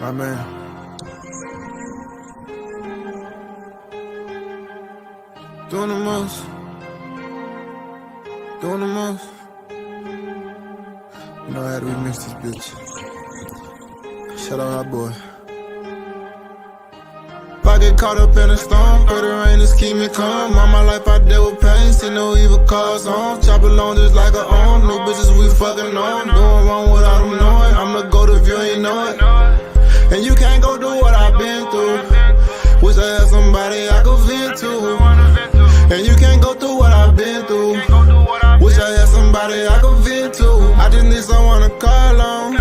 My man. Doing the most. Doing the most. You know I had to remix this bitch. Shout out our boy. If I get caught up in a storm, pray the rain just keep me calm. All my life I dealt with pain, see no evil cause on. Chop along just like a arm, no bitches we fucking on. Doing wrong without them knowing, I'm the GOAT if you ain't know it. And you can't go do what I've been through. Wish I had somebody I could vent to. And you can't go through what I've been through. Wish I had somebody I could vent to. I just need someone to call on.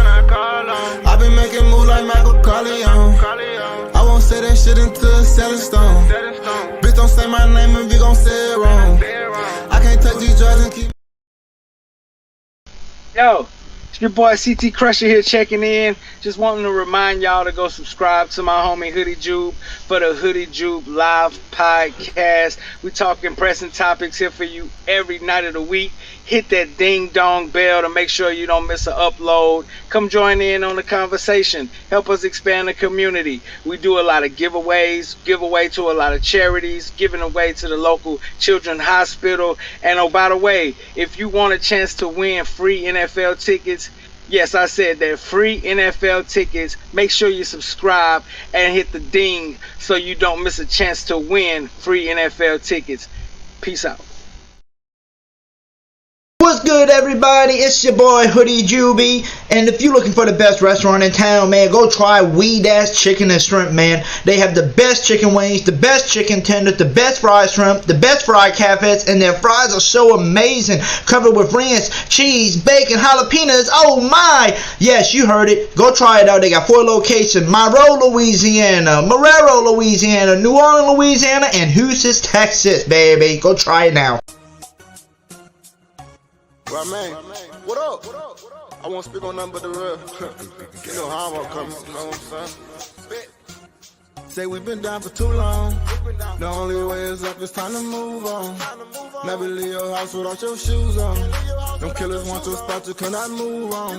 I've been making moves like Michael Corleone. I won't say that shit until it's set in stone. Bitch, don't say my name if you gon' say it wrong. I can't touch these drugs and keep. Yo, it's your boy CT Crusher here checking in. Just wanting to remind y'all to go subscribe to my homie Hoodie Jube for the Hoodie Jube live podcast. We talking pressing topics here for you every night of the week. Hit that ding dong bell to make sure you don't miss an upload. Come join in on the conversation. Help us expand the community. We do a lot of giveaways, give away to a lot of charities, giving away to the local children's hospital. And oh, by the way, if you want a chance to win free NFL tickets, yes, I said that, free NFL tickets, make sure you subscribe and hit the ding so you don't miss a chance to win free NFL tickets. Peace out. What's good, everybody? It's your boy Hoodie Jube, and if you're looking for the best restaurant in town, man, go try Weed Ass Chicken and Shrimp, man. They have the best chicken wings, the best chicken tenders, the best fried shrimp, the best fried catfish, and their fries are so amazing, covered with ranch, cheese, bacon, jalapenos. Oh my! Yes, you heard it. Go try it out. They got 4 locations: Monroe, Louisiana, Marrero, Louisiana, New Orleans, Louisiana, and Houston, Texas, baby. Go try it now. Right, man. What up? I won't speak on nothing but the real. You know how I'm coming. You know what I'm saying? Say we've been down for too long. The only way is up, it's time to move on. Never leave your house without your shoes on. Them killers want to spot you, cannot move on.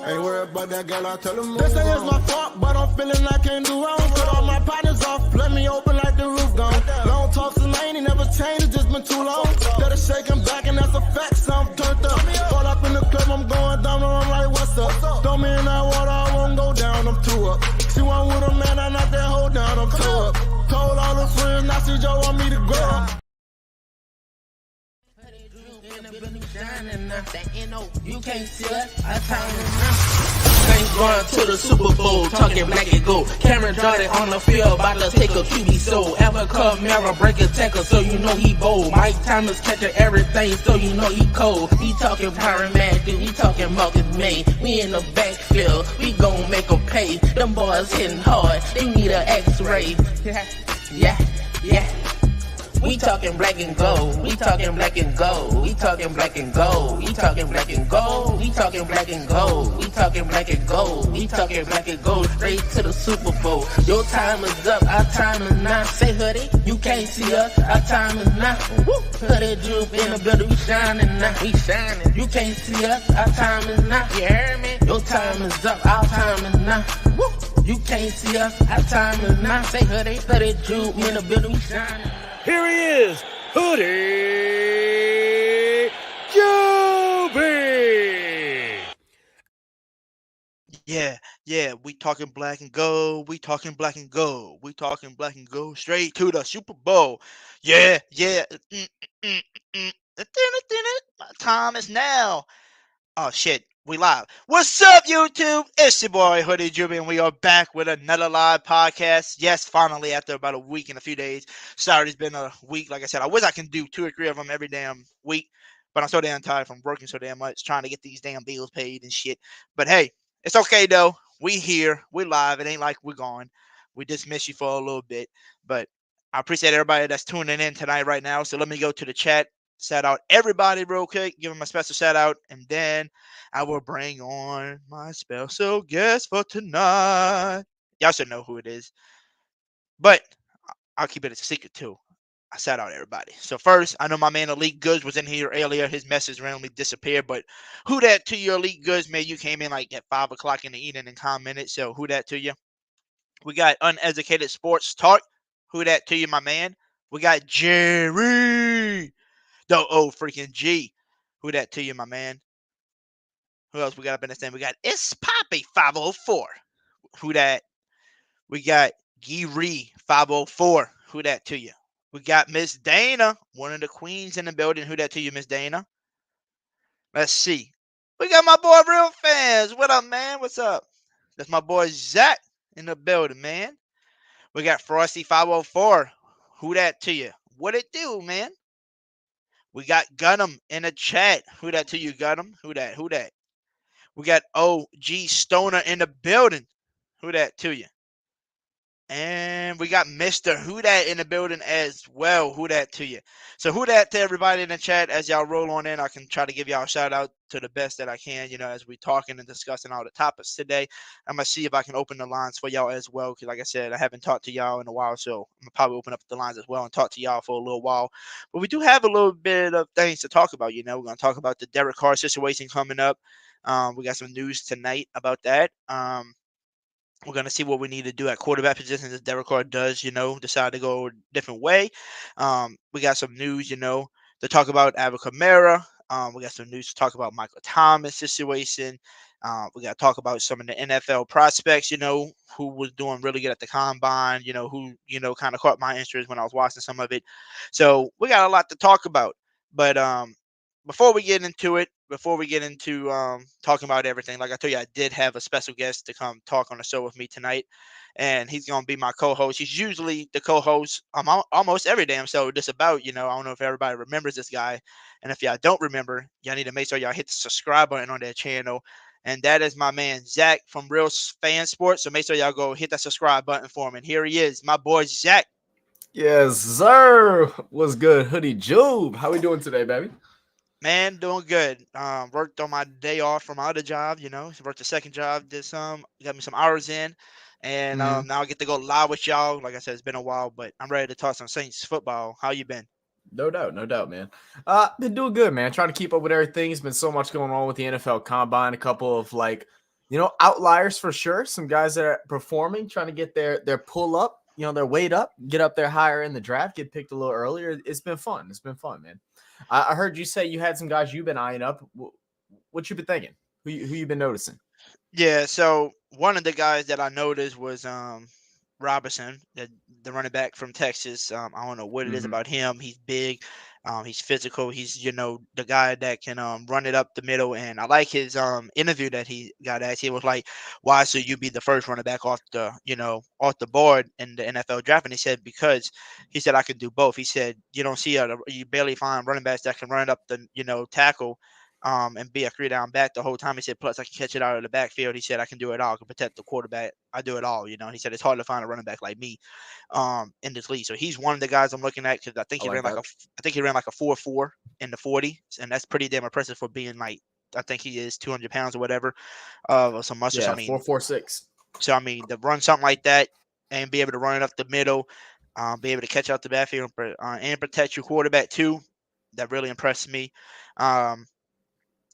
Ain't worried about that girl, I tell them move on. They say it's my fault, but I'm feeling I can't do wrong. Cut all my partners off, let me open like the roof gone. Long talks and I ain't never changed, it's just been too long. That is shaking back and that's a fact, so I'm turned up. Fall up in the club, I'm going down and I'm like, what's up? Throw me in that water, I won't go down, I'm too up. She want with a man, I knock that hoe down, I'm too up. Told all the friends, now she just want me to grow up. You can't see us, I time Saints going to the Super Bowl, talking black and gold. Cameron Jordan on the field, about to take a QB soul. Alvin Kamara break a tackle, so you know he bold. Mike Thomas catching everything, so you know he cold. He talking Power Man, dude, he talking Marcus May. We in the backfield, we gon' make them pay. Them boys hitting hard, they need an X-ray. Yeah. We talking black and gold. We talking black and gold. We talking black and gold. We talking black and gold. We talking black and gold. We talking black and gold. We talking black and gold. Straight to the Super Bowl. Your time is up. Our time is now. Say hoodie, you can't see us. Our time is now. Woo. Hoodie droop in the building. We shining now. We shining. You can't see us. Our time is now. You heard me? Your time is up. Our time is now. Woo. You can't see us. Our time is now. Say hoodie, hoodie droop in the building. We shining. Here he is, Hoodie Jube. Yeah, we talking black and gold. We talking black and gold. We talking black and gold. Straight to the Super Bowl. Yeah. My time is now. Oh shit, we live. What's up, YouTube? It's your boy Hoodie Jube, and we are back with another live podcast. Yes, finally, after about a week and a few days. Sorry, it's been a week. Like I said, I wish I can do 2 or 3 of them every damn week, but I'm so damn tired from working so damn much, trying to get these damn bills paid and shit. But hey, it's okay though. We here, we live. It ain't like we're gone. We just miss you for a little bit, but I appreciate everybody that's tuning in tonight right now. So let me go to the chat. Shout out everybody real quick. Give them a special shout out. And then I will bring on my special guest for tonight. Y'all should know who it is. But I'll keep it a secret too. I shout out everybody. So first, I know my man Elite Goods was in here earlier. His message randomly disappeared. But who that to your Elite Goods, man? You came in like at 5 o'clock in the evening and commented. So who that to you? We got Uneducated Sports Talk. Who that to you, my man? We got Jerry, the old freaking G. Who that to you, my man? Who else we got up in this thing? We got It's Poppy 504. Who that? We got Geary 504. Who that to you? We got Miss Dana, one of the queens in the building. Who that to you, Miss Dana? Let's see. We got my boy Real Fans. What up, man? What's up? That's my boy Zach in the building, man. We got Frosty 504. Who that to you? What it do, man? We got Gunham in the chat. Who that to you, Gunham? Who that? Who that? We got OG Stoner in the building. Who that to you? And we got Mr. Who Dat in the building as well. Who dat to you? So who dat to everybody in the chat as y'all roll on in. I can try to give y'all a shout out to the best that I can, as we talking and discussing all the topics today. I'm going to see if I can open the lines for y'all as well. Because like I said, I haven't talked to y'all in a while. So I'm going to probably open up the lines as well and talk to y'all for a little while. But we do have a little bit of things to talk about. We're going to talk about the Derek Carr situation coming up. We got some news tonight about that. We're going to see what we need to do at quarterback positions if Derek Carr does, decide to go a different way. We got some news, to talk about Alvin Kamara. We got some news to talk about Michael Thomas situation. We got to talk about some of the NFL prospects, who was doing really good at the combine, who, kind of caught my interest when I was watching some of it. So we got a lot to talk about. But before we get into it, talking about everything, like I told you, I did have a special guest to come talk on the show with me tonight, and he's going to be my co-host. He's usually the co-host almost every damn show. Just about, I don't know if everybody remembers this guy, and if y'all don't remember, y'all need to make sure y'all hit the subscribe button on that channel, and that is my man Zach from Real Fan Sports. So make sure y'all go hit that subscribe button for him. And here he is, my boy Zach. Yes, sir. What's good, Hoodie Jube? How we doing today, baby? Man, doing good. Worked on my day off from my other job, worked a second job, did got me some hours in, and now I get to go live with y'all. Like I said, it's been a while, but I'm ready to talk some Saints football. How you been? No doubt, man. Been doing good, man. Trying to keep up with everything. There's been so much going on with the NFL Combine. A couple of outliers for sure. Some guys that are performing, trying to get their pull up, their weight up, get up there higher in the draft, get picked a little earlier. It's been fun. It's been fun, man. I heard you say you had some guys you've been eyeing up. What you been thinking? Who you been noticing? Yeah, so one of the guys that I noticed was Robinson, the running back from Texas. I don't know what it is about him. He's big. He's physical. He's, the guy that can run it up the middle. And I like his interview that he got asked. He was like, why should you be the first running back off the board in the NFL draft? And he said, because he said, I can do both. He said, you don't see you barely find running backs that can run it up the, tackle and be a 3-down back the whole time. He said, plus I can catch it out of the backfield. He said, I can do it all. I can protect the quarterback. I do it all. He said, it's hard to find a running back like me in this league. So he's one of the guys I'm looking at because I think he ran like a 4.4 in the 40, and that's pretty damn impressive for being like, I think he is 200 pounds or whatever, or some muscle. Yeah, I mean, 4.46. So I mean, to run something like that and be able to run it up the middle, be able to catch out the backfield and protect your quarterback too, that really impressed me.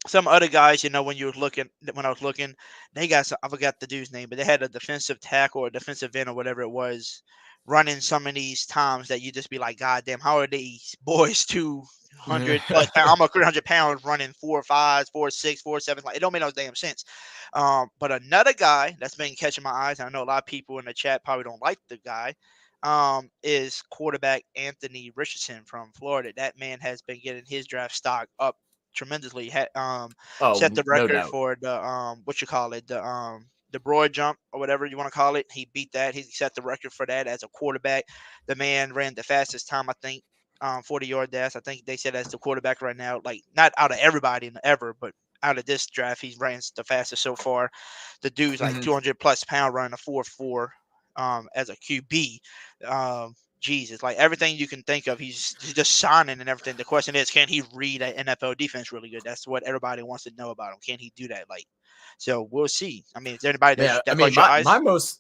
Some other guys, when I was looking, they got I forgot the dude's name, but they had a defensive tackle or defensive end or whatever it was, running some of these times that you just be like, God damn, how are these boys 200 plus pounds, almost 300 pounds running 4.5s, 4.6, 4.7? Like, it don't make no damn sense. But another guy that's been catching my eyes, and I know a lot of people in the chat probably don't like the guy, is quarterback Anthony Richardson from Florida. That man has been getting his draft stock up tremendously. Set the no record doubt. for the broad jump or whatever you want to call it. He beat that. He set the record for that as a quarterback. The man ran the fastest time, I think, 40-yard dash. I think they said as the quarterback right now, like not out of everybody ever, but out of this draft, he ran the fastest so far. The dude's like 200 plus pound running a 4.4 as a QB. Jesus, like everything you can think of, he's just signing and everything. The question is, can he read an NFL defense really good? That's what everybody wants to know about him. Can he do that? So we'll see. I mean, is there anybody that caught your eyes?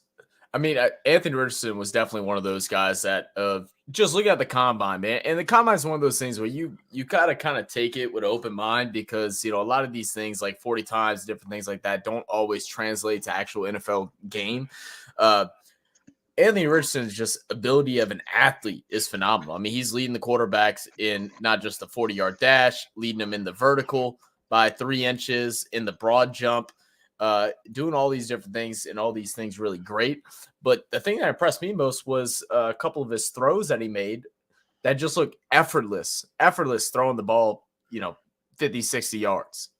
Anthony Richardson was definitely one of those guys that just look at the combine, man. And the combine is one of those things where you gotta kind of take it with an open mind because a lot of these things like 40 times, different things like that, don't always translate to actual NFL game. Anthony Richardson's just ability of an athlete is phenomenal. I mean, he's leading the quarterbacks in not just the 40-yard dash, leading them in the vertical by 3 inches, in the broad jump, doing all these different things, and all these things really great. But the thing that impressed me most was a couple of his throws that he made that just looked effortless throwing the ball, 50, 60 yards.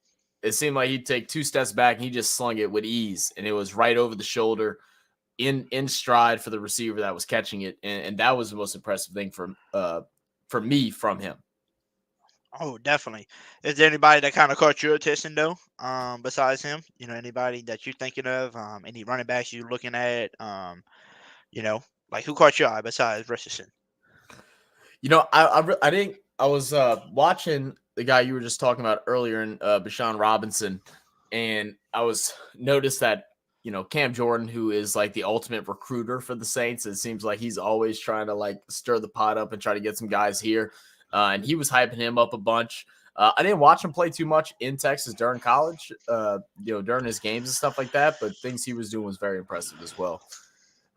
It seemed like he'd take 2 steps back and he just slung it with ease, and it was right over the shoulder in stride for the receiver that was catching it. And that was the most impressive thing for me from him. Oh, definitely. Is there anybody that kind of caught your attention though? Besides him, anybody that you're thinking of? Any running backs you're looking at? Like who caught your eye besides Richardson? I didn't. I was watching the guy you were just talking about earlier in Bashan Robinson, and I was noticed that Cam Jordan, who is like the ultimate recruiter for the Saints, it seems like he's always trying to like stir the pot up and try to get some guys here. And he was hyping him up a bunch. I didn't watch him play too much in Texas during college, during his games and stuff like that, but things he was doing was very impressive as well.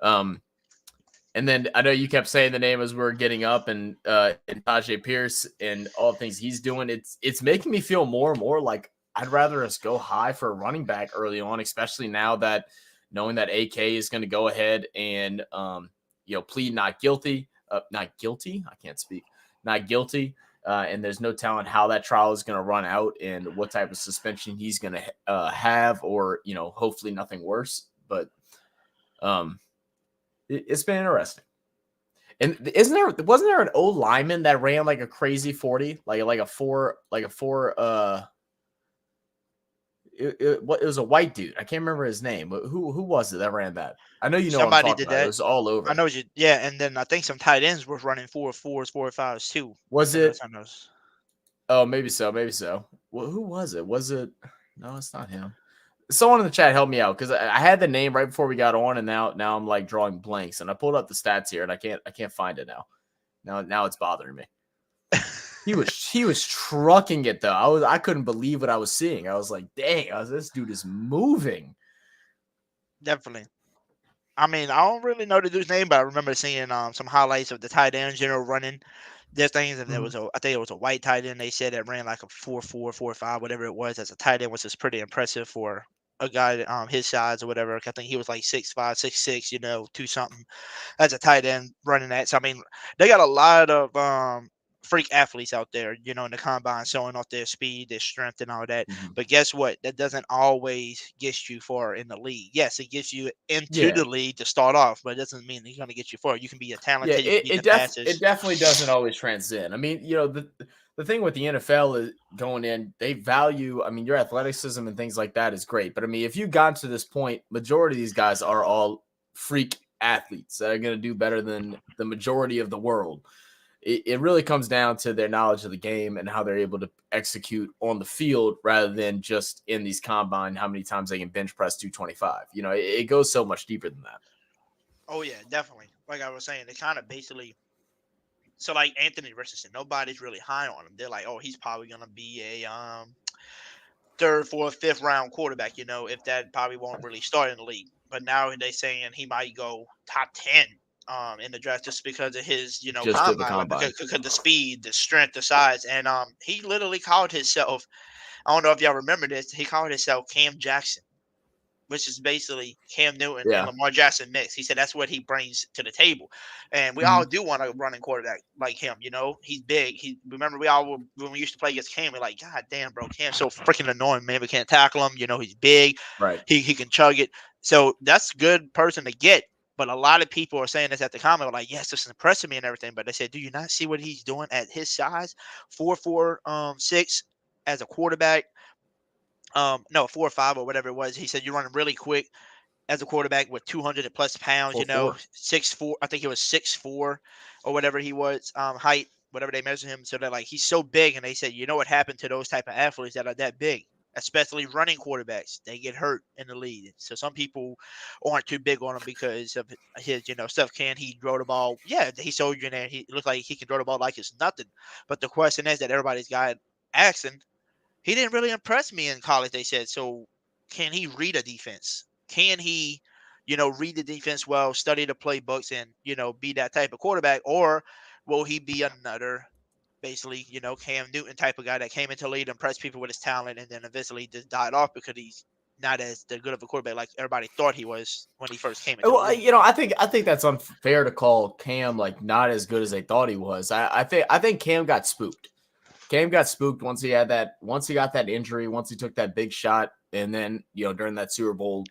And then I know you kept saying the name as we were getting up, and Tajay Pierce and all the things he's doing. It's making me feel more and more like I'd rather us go high for a running back early on, especially now that knowing that AK is going to go ahead and plead not guilty. Not guilty. I can't speak. Not guilty. And there's no telling how that trial is going to run out and what type of suspension he's going to have, or hopefully nothing worse. But it's been interesting. And wasn't there an old lineman that ran like a crazy 40, like a four. It was a white dude. I can't remember his name, but who was it that ran that? I know you know Somebody what I'm talking did about. that. It was all over. I know you. Yeah, and then I think some tight ends were running 4.4s, 4.5s too. Was it? Oh, maybe so. Well, who was it? Was it? No, it's not him. Someone in the chat helped me out because I had the name right before we got on, and now I'm like drawing blanks, and I pulled up the stats here, and I can't find it now. Now it's bothering me. He was trucking it though. I couldn't believe what I was seeing. I was like, dang, this dude is moving. Definitely. I mean, I don't really know the dude's name, but I remember seeing some highlights of the tight ends, running their things, and there was I think it was a white tight end. They said it ran like a 4.4, 4.5, whatever it was, as a tight end, which is pretty impressive for a guy his size or whatever. I think he was like 6'5", 6'6", 2 something as a tight end running that. So I mean, they got a lot of freak athletes out there, in the combine, showing off their speed, their strength, and all that. But guess what? That doesn't always get you far in the league. Yes, it gets you into the league to start off, but it doesn't mean it's going to get you far. You can be a talented. It definitely doesn't always transcend. I mean, the thing with the NFL is going in, they value, I mean, your athleticism and things like that is great. But I mean, if you've gotten to this point, majority of these guys are all freak athletes that are going to do better than the majority of the world. It really comes down to their knowledge of the game and how they're able to execute on the field rather than just in these combine, how many times they can bench press 225. It goes so much deeper than that. Oh, yeah, definitely. Like I was saying, they kind of basically – so like Anthony Richardson, nobody's really high on him. They're like, oh, he's probably going to be a third, fourth, fifth round quarterback, if that probably won't really start in the league. But now they're saying he might go top 10 in the draft just because of his, combine. Because the speed, the strength, the size. And he literally called himself, I don't know if y'all remember this, he called himself Cam Jackson, which is basically Cam Newton and Lamar Jackson mix. He said that's what he brings to the table. And we all do want a running quarterback like him, He's big. Remember when we used to play against Cam, we're like, God damn, bro, Cam's so freaking annoying, man. We can't tackle him. He's big. Right. He can chug it. So that's a good person to get. But a lot of people are saying this at the comment, like, yes, this is impressing me and everything. But they said, do you not see what he's doing at his size? 4'4", 6 as a quarterback. No, 4'5" or whatever it was. He said you're running really quick as a quarterback with 200 plus pounds. 6'4". I think he was 6'4" or whatever he was height, whatever they measure him. So they're like, he's so big, and they said, what happened to those type of athletes that are that big, especially running quarterbacks? They get hurt in the league. So some people aren't too big on him because of his, stuff. Can he throw the ball? Yeah, he showed you that he looked like he can throw the ball like it's nothing. But the question is that everybody's got asking. He didn't really impress me in college, they said. So can he read a defense? Can he, read the defense well, study the playbooks, and be that type of quarterback, or will he be another basically, Cam Newton type of guy that came into the league, impressed people with his talent, and then eventually just died off because he's not as the good of a quarterback like everybody thought he was when he first came into the Well, league. I think that's unfair to call Cam like not as good as they thought he was. I think Cam got spooked. Cam got spooked once he got that injury, once he took that big shot, and then during that Super Bowl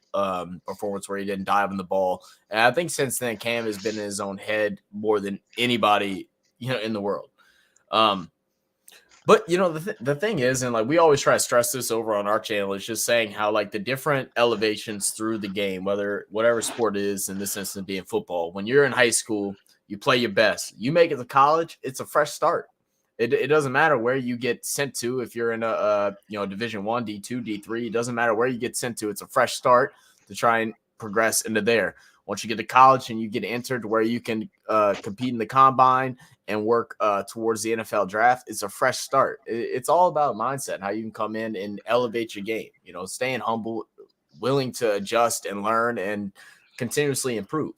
performance where he didn't dive in the ball. And I think since then Cam has been in his own head more than anybody in the world. But the thing is, and like we always try to stress this over on our channel, is just saying how like the different elevations through the game, whatever sport it is, in this instance being football. When you're in high school, you play your best. You make it to college, it's a fresh start. It doesn't matter where you get sent to. If you're in a Division I, D2, D3, it doesn't matter where you get sent to. It's a fresh start to try and progress into there. Once you get to college and you get entered where you can compete in the combine and work towards the NFL draft, it's a fresh start. It's all about mindset, how you can come in and elevate your game. Staying humble, willing to adjust and learn and continuously improve.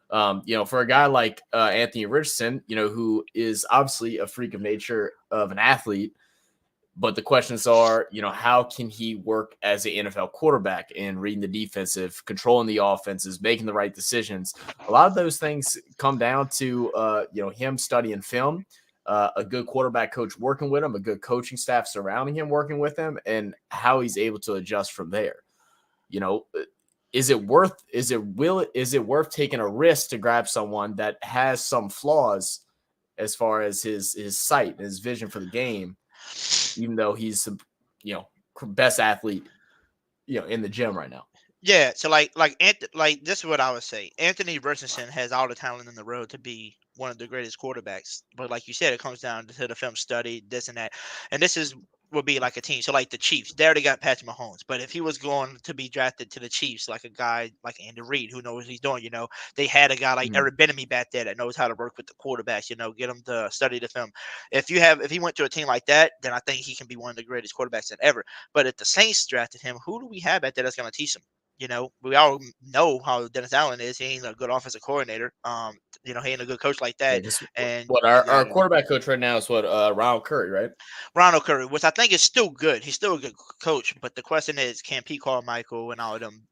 For a guy like Anthony Richardson, who is obviously a freak of nature of an athlete, but the questions are, how can he work as an NFL quarterback in reading the defensive, controlling the offenses, making the right decisions? A lot of those things come down to, him studying film, a good quarterback coach working with him, a good coaching staff surrounding him, working with him, and how he's able to adjust from there. Is it worth taking a risk to grab someone that has some flaws as far as his sight and his vision for the game, even though he's best athlete in the gym right now? Yeah, so like this is what I would say. Anthony Richardson has all the talent in the world to be one of the greatest quarterbacks, but like you said, it comes down to the film study, this and that, and this is would be like a team. So like the Chiefs, they already got Patrick Mahomes, but if he was going to be drafted to the Chiefs, like a guy like Andy Reid who knows what he's doing, they had a guy like Eric Bieniemy back there that knows how to work with the quarterbacks, get him to study the film. If he went to a team like that, then I think he can be one of the greatest quarterbacks than ever. But if the Saints drafted him, who do we have back there that's going to teach him? We all know how Dennis Allen is. He ain't a good offensive coordinator. He ain't a good coach like that. And what our quarterback coach right now is Ronald Curry, right? Ronald Curry, which I think is still good. He's still a good coach, but the question is, can Pete Carmichael and all of them,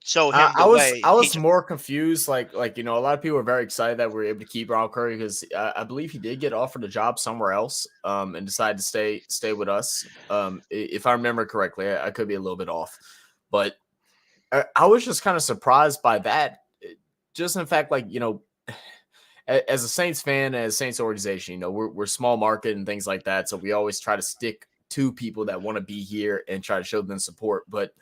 show him the way? I was more confused. Like a lot of people were very excited that we were able to keep Ronald Curry because I believe he did get offered a job somewhere else, and decided to stay with us. If I remember correctly, I could be a little bit off, but I was just kind of surprised by that. Just in the fact, as a Saints fan, as Saints organization, we're small market and things like that. So we always try to stick to people that want to be here and try to show them support. But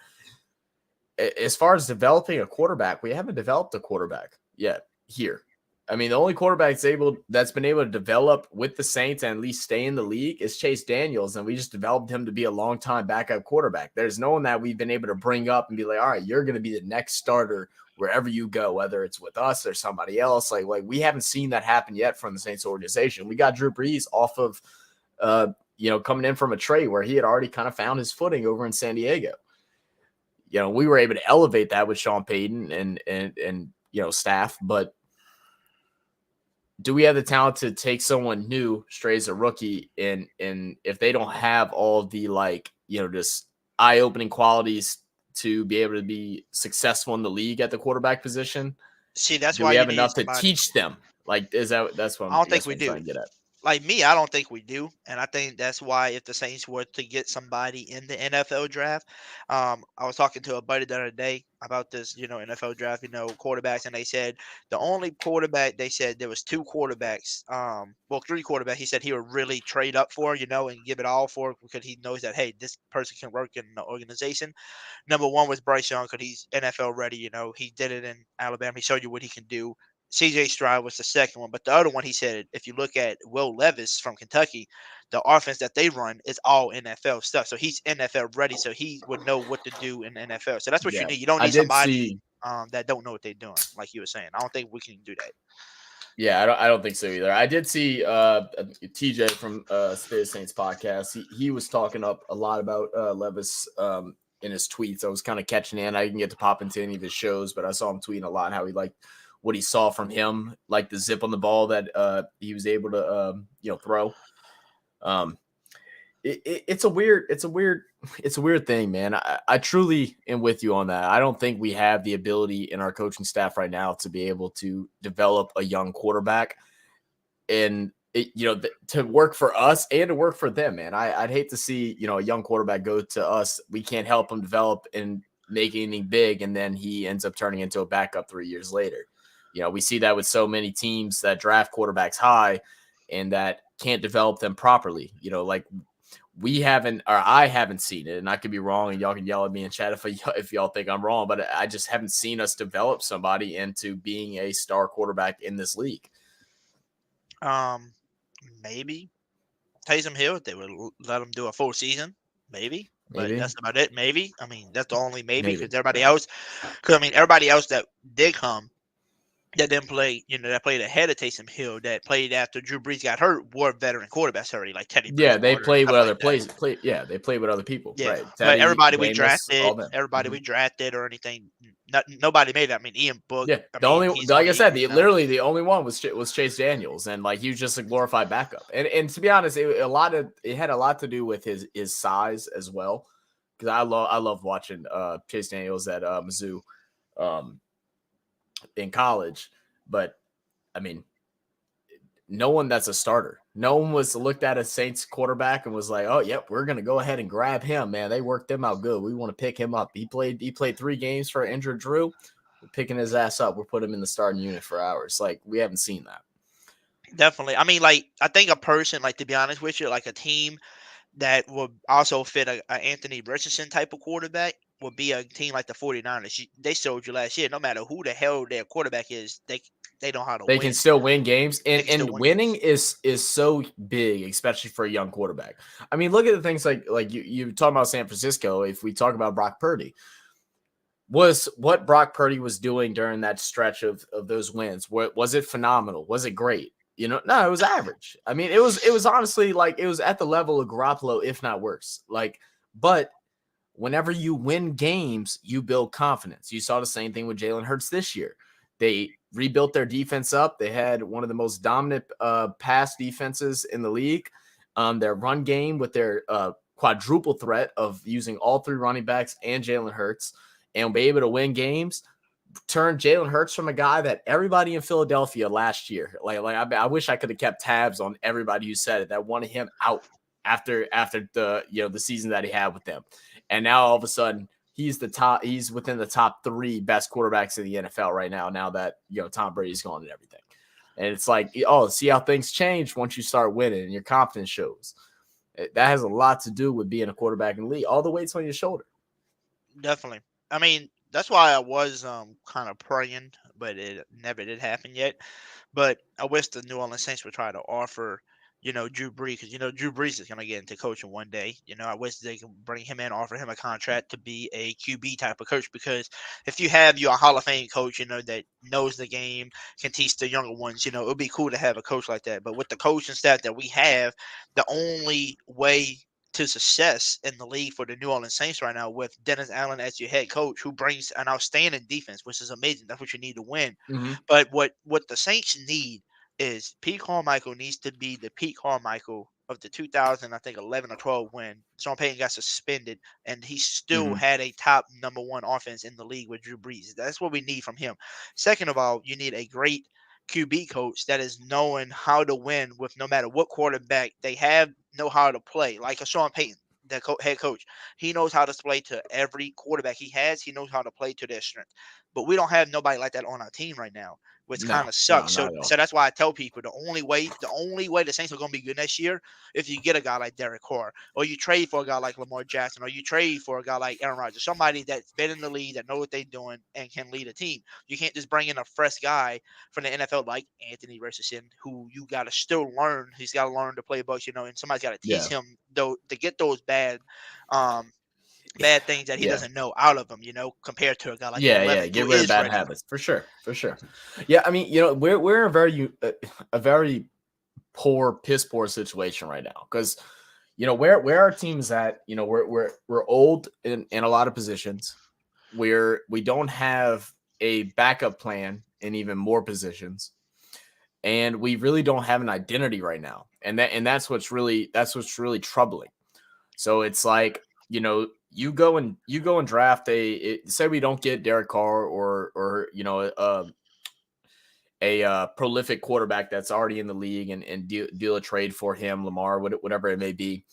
as far as developing a quarterback, we haven't developed a quarterback yet here. I mean, the only quarterback that's been able to develop with the Saints and at least stay in the league is Chase Daniels, and we just developed him to be a long-time backup quarterback. There's no one that we've been able to bring up and be like, all right, you're going to be the next starter wherever you go, whether it's with us or somebody else. Like we haven't seen that happen yet from the Saints organization. We got Drew Brees off of, coming in from a trade where he had already kind of found his footing over in San Diego. We were able to elevate that with Sean Payton and staff, but do we have the talent to take someone new straight as a rookie and if they don't have all of the just eye-opening qualities to be able to be successful in the league at the quarterback position? See, that's do why we have enough to teach them? That's what I don't think we do. Trying to get at. Like me, I don't think we do, and I think that's why if the Saints were to get somebody in the NFL draft, I was talking to a buddy the other day about this, NFL draft, quarterbacks, and they said the only quarterback they said there was two quarterbacks, three quarterbacks. He said he would really trade up for, and give it all for because he knows that hey, this person can work in the organization. Number one was Bryce Young because he's NFL ready. He did it in Alabama. He showed you what he can do. CJ Stroud was the second one, but the other one he said, if you look at Will Levis from Kentucky, the offense that they run is all NFL stuff. So he's NFL ready, so he would know what to do in the NFL. So that's what you need. You don't need somebody that don't know what they're doing, like you were saying. I don't think we can do that. Yeah, I don't think so either. I did see TJ from State of Saints podcast. He was talking up a lot about Levis in his tweets. I was kind of catching in. I didn't get to pop into any of his shows, but I saw him tweeting a lot how he liked what he saw from him, like the zip on the ball that he was able to throw. It's a weird thing, man. I truly am with you on that. I don't think we have the ability in our coaching staff right now to be able to develop a young quarterback and to work for us and to work for them, man. I'd hate to see, a young quarterback go to us. We can't help him develop and make anything big, and then he ends up turning into a backup 3 years later. We see that with so many teams that draft quarterbacks high and that can't develop them properly. Like I haven't seen it, and I could be wrong, and y'all can yell at me in chat if y'all think I'm wrong, but I just haven't seen us develop somebody into being a star quarterback in this league. Maybe Taysom Hill, if they would let him do a full season, maybe. But that's about it. Maybe. I mean, that's the only maybe because everybody else that did come, that didn't play, that played ahead of Taysom Hill, that played after Drew Brees got hurt, were veteran quarterbacks already, like Teddy. Yeah, they played with other players. They played with other people. Yeah, right. Teddy, but everybody we drafted or anything, nobody made it. I mean, Ian Book. Yeah, like I said, literally the only one was Chase Daniels, and like he was just a glorified backup. And to be honest, it had a lot to do with his size as well, because I love watching Chase Daniels at Mizzou. In college, but I mean, no one that's a starter. No one was looked at a Saints quarterback and was like, "Oh, yep, we're gonna go ahead and grab him, man. They worked him out good. We want to pick him up." He played 3 games for injured Drew. We're picking his ass up. We're putting him in the starting unit for hours. Like, we haven't seen that. Definitely. I mean, like, I think a person, like, to be honest with you, like a team that would also fit a Anthony Richardson type of quarterback would be a team like the 49ers. They showed you last year, no matter who the hell their quarterback is, they know how to win. They can still win games. And winning is so big, especially for a young quarterback. I mean, look at the things like you talk about San Francisco. If we talk about Brock Purdy, was what Brock Purdy was doing during that stretch of those wins, was it phenomenal? Was it great? No, it was average. I mean, it was honestly like it was at the level of Garoppolo, if not worse. Like, but whenever you win games, you build confidence. You saw the same thing with Jalen Hurts this year. They rebuilt their defense up. They had one of the most dominant pass defenses in the league. Their run game with their quadruple threat of using all 3 running backs and Jalen Hurts, and be able to win games. Turned Jalen Hurts from a guy that everybody in Philadelphia last year, I wish I could have kept tabs on everybody who said it, that wanted him out after the the season that he had with them, and now all of a sudden he's within the top 3 best quarterbacks in the NFL right now. Now that Tom Brady's gone and everything, and it's like, oh, see how things change once you start winning and your confidence shows. That has a lot to do with being a quarterback in the league. All the weight's on your shoulder. Definitely. I mean, that's why I was kind of praying, but it never did happen yet. But I wish the New Orleans Saints would try to offer, Drew Brees, because, Drew Brees is going to get into coaching one day. I wish they could bring him in, offer him a contract to be a QB type of coach, because if you have your Hall of Fame coach, that knows the game, can teach the younger ones, it would be cool to have a coach like that. But with the coaching staff that we have, the only way to success in the league for the New Orleans Saints right now, with Dennis Allen as your head coach, who brings an outstanding defense, which is amazing. That's what you need to win. Mm-hmm. But what the Saints need is Pete Carmichael needs to be the Pete Carmichael of the 2011 or 12 when Sean Payton got suspended, and he still had a top number 1 offense in the league with Drew Brees. That's what we need from him. Second of all, you need a great QB coach that is knowing how to win with no matter what quarterback they have, know how to play. Like a Sean Payton, the head coach, he knows how to play to every quarterback he has. He knows how to play to their strength. But we don't have nobody like that on our team right now, which kind of sucks. So that's why I tell people the only way the Saints are going to be good next year, if you get a guy like Derek Carr, or you trade for a guy like Lamar Jackson, or you trade for a guy like Aaron Rodgers, somebody that's been in the league, that know what they're doing and can lead a team. You can't just bring in a fresh guy from the NFL like Anthony Richardson, who you got to still learn. He's got to learn the playbooks, and somebody's got to teach him though to get those bad things that he doesn't know out of him, compared to a guy like get rid of bad habits for sure. Yeah, I mean, we're in a very poor, piss poor situation right now, because where our team's at. We're old in a lot of positions. We don't have a backup plan in even more positions, and we really don't have an identity right now. And that's what's really troubling. So it's like, you go and draft say we don't get Derek Carr or a prolific quarterback that's already in the league and deal a trade for him, Lamar, whatever it may be.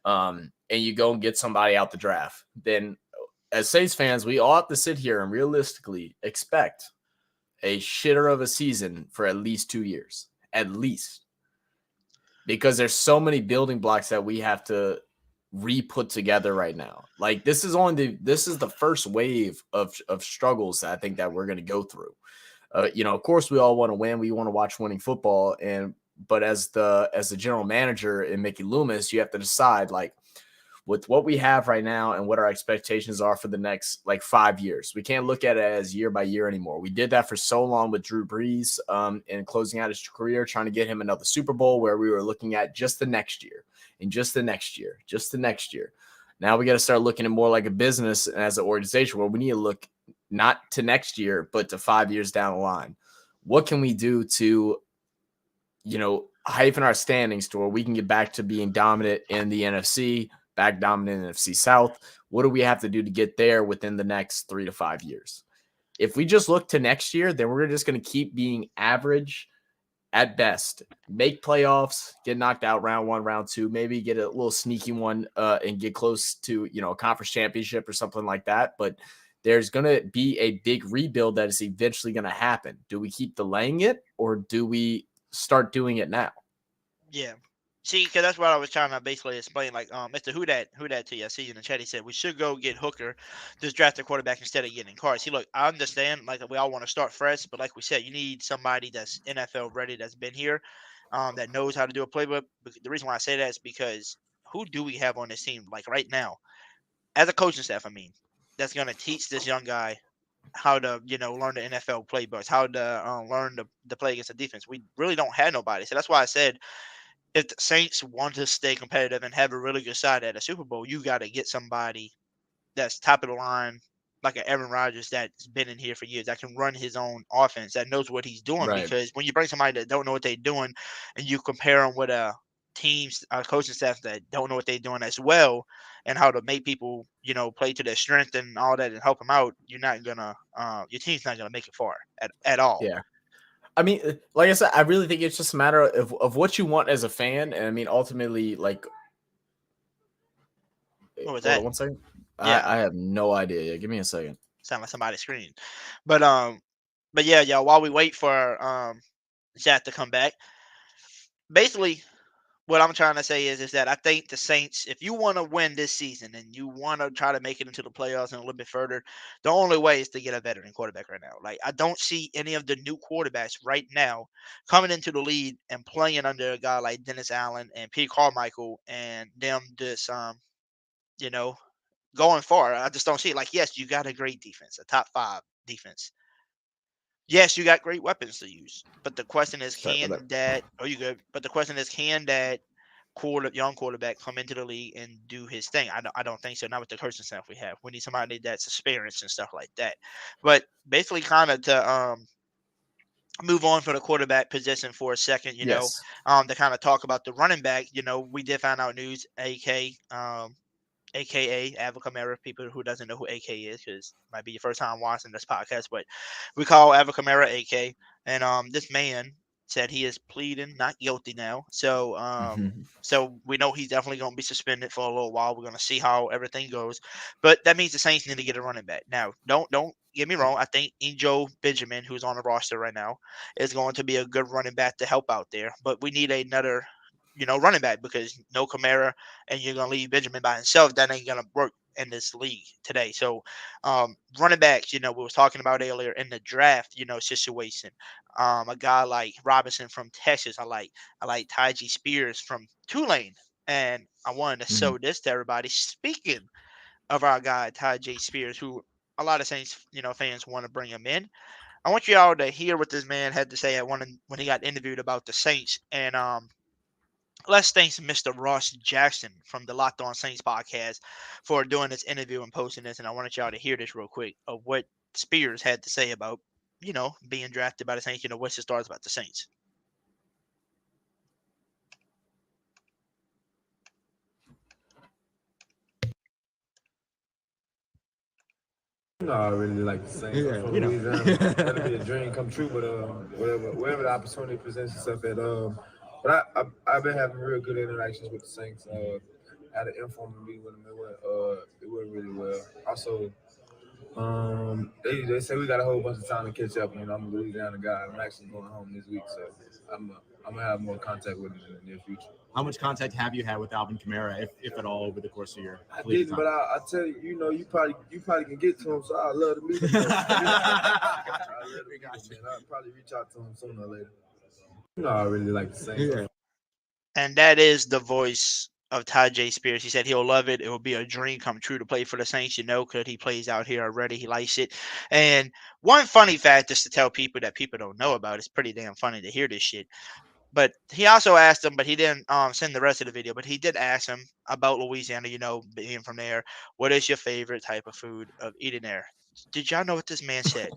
And you go and get somebody out the draft. Then, as Saints fans, we all have to sit here and realistically expect a shitter of a season for at least 2 years, at least, because there's so many building blocks that we have to re-put together right now. Like, this is the first wave of struggles that I think that we're going to go through. Of course, we all want to win. We want to watch winning football, but as the general manager in Mickey Loomis, you have to decide, like, with what we have right now and what our expectations are for the next, like, 5 years. We can't look at it as year by year anymore. We did that for so long with Drew Brees and closing out his career, trying to get him another Super Bowl, where we were looking at just the next year and just the next year, just the next year. Now we got to start looking at more like a business as an organization, where we need to look not to next year, but to 5 years down the line. What can we do to, heighten our standings to where we can get back to being dominant in the NFC, back dominant in the NFC South? What do we have to do to get there within the next 3 to 5 years? If we just look to next year, then we're just going to keep being average at best, make playoffs, get knocked out round one, round two, maybe get a little sneaky one and get close to, a conference championship or something like that. But there's going to be a big rebuild that is eventually going to happen. Do we keep delaying it, or do we start doing it now? Yeah. See, because that's what I was trying to basically explain. Like, Mr. Who that to you? I see in the chat. He said we should go get Hooker, just draft a quarterback instead of getting Carr. See, look, I understand. Like, we all want to start fresh, but like we said, you need somebody that's NFL ready, that's been here, that knows how to do a playbook. The reason why I say that is because who do we have on this team, like, right now, as a coaching staff? I mean, that's gonna teach this young guy how to, learn the NFL playbooks, how to learn to play against the defense. We really don't have nobody. So that's why I said, if the Saints want to stay competitive and have a really good side at a Super Bowl, you got to get somebody that's top of the line, like an Aaron Rodgers that's been in here for years, that can run his own offense, that knows what he's doing. Right. Because when you bring somebody that don't know what they're doing, and you compare them with a coaching staff that don't know what they're doing as well, and how to make people, play to their strength and all that and help them out, you're not gonna, your team's not gonna make it far at all. Yeah. I mean, like I said, I really think it's just a matter of what you want as a fan. And I mean, ultimately, like, What was hold on that? one second. Yeah, I have no idea. Yeah, give me a second. sound like somebody screaming. But yeah, y'all. While we wait for Zach to come back, basically what I'm trying to say is that I think the Saints, if you want to win this season and you want to try to make it into the playoffs and a little bit further, the only way is to get a veteran quarterback right now. Like, I don't see any of the new quarterbacks right now coming into the lead and playing under a guy like Dennis Allen and Pete Carmichael and them just you know going far. I just don't see it. Like, yes, you got a great defense, a top 5 defense. Yes, you got great weapons to use, but the question is, Sorry about that. can that? Oh, you good? But the question is, can that young quarterback come into the league and do his thing? I don't think so. Not with the coaching staff we have. We need somebody that's experienced and stuff like that. But basically, kind of to move on for the quarterback position for a second, Yes. to kind of talk about the running back. We did find out news, aka Alvin Kamara. People who doesn't know who AK is, because it might be your first time watching this podcast, but we call Alvin Kamara AK. And this man said he is pleading not guilty now. So we know he's definitely going to be suspended for a little while. We're going to see how everything goes, but that means the Saints need to get a running back now. Don't get me wrong. I think Ejo Benjamin, who's on the roster right now, is going to be a good running back to help out there. But we need another, running back, because no Kamara and you're gonna leave Benjamin by himself. That ain't gonna work in this league today. So, running backs, we was talking about earlier in the draft, situation. A guy like Robinson from Texas. I like Tyjae Spears from Tulane, and I wanted to Mhm. show this to everybody. Speaking of our guy Tyjae Spears, who a lot of Saints, fans want to bring him in. I want you all to hear what this man had to say at when he got interviewed about the Saints, and let's thank Mr. Ross Jackson from the Locked On Saints podcast for doing this interview and posting this. And I wanted y'all to hear this real quick of what Spears had to say about, being drafted by the Saints. What's his thoughts about the Saints? I really like the Saints. I'm from Louisiana. That'll be a dream come true, but wherever the opportunity presents itself at, but I've been having real good interactions with the Saints. Had an informal meeting with them. It went really well. Also, they say we got a whole bunch of time to catch up. I'm a Louisiana guy. I'm actually going home this week, so I'm gonna have more contact with them in the near future. How much contact have you had with Alvin Kamara, if at all, over the course of your I didn't, but I tell you, you probably can get to him, so I'd love to meet him. I'll probably reach out to him sooner or later. I really like the Saints. And that is the voice of Tyjae Spears. He said he'll love it. It will be a dream come true to play for the Saints, because he plays out here already. He likes it. And one funny fact, just to tell people that people don't know about, it's pretty damn funny to hear this shit. But he also asked him, but he didn't send the rest of the video, but he did ask him about Louisiana, being from there. What is your favorite type of food of eating there? Did y'all know what this man said?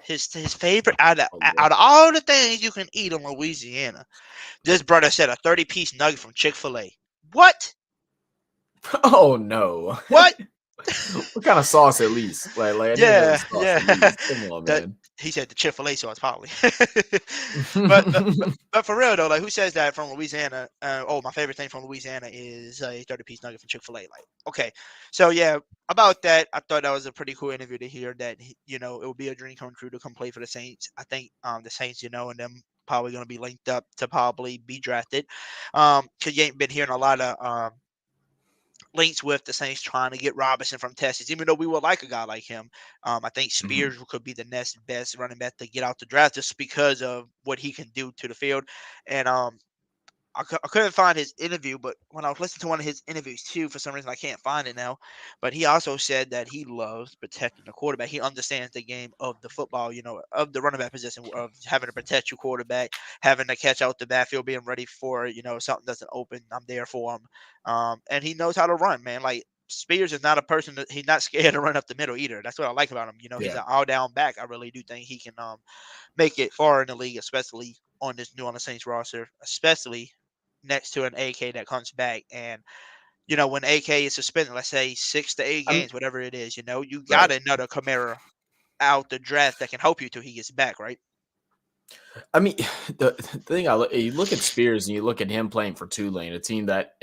His favorite out of all the things you can eat in Louisiana, this brother said a 30-piece nugget from Chick-fil-A. What? Oh no! What? What kind of sauce at least? Like I need Yeah, sauce yeah. at least. Come on, That- man. He said the Chick-fil-A sauce, probably. but for real though, like, who says that from Louisiana? My favorite thing from Louisiana is a 30-piece nugget from Chick-fil-A. Like, okay, so yeah, about that, I thought that was a pretty cool interview to hear. That it would be a dream come true to come play for the Saints. I think the Saints, and them probably going to be linked up to probably be drafted. Because you ain't been hearing a lot of links with the Saints trying to get Robinson from Texas, even though we would like a guy like him. I think Spears could be the next best running back to get out the draft just because of what he can do to the field. And I couldn't find his interview, but when I was listening to one of his interviews too, for some reason I can't find it now. But he also said that he loves protecting the quarterback. He understands the game of the football, of the running back position, of having to protect your quarterback, having to catch out the backfield, being ready for something doesn't open. I'm there for him, and he knows how to run, man. Like, Spears is not a person that he's not scared to run up the middle either. That's what I like about him. He's an all down back. I really do think he can make it far in the league, especially on this New Orleans Saints roster, especially next to an AK that comes back. And when AK is suspended, let's say 6 to 8 games, whatever it is, you got another Kamara out the draft that can help you till he gets back, right? I mean, the thing you look at Spears and you look at him playing for Tulane, a team that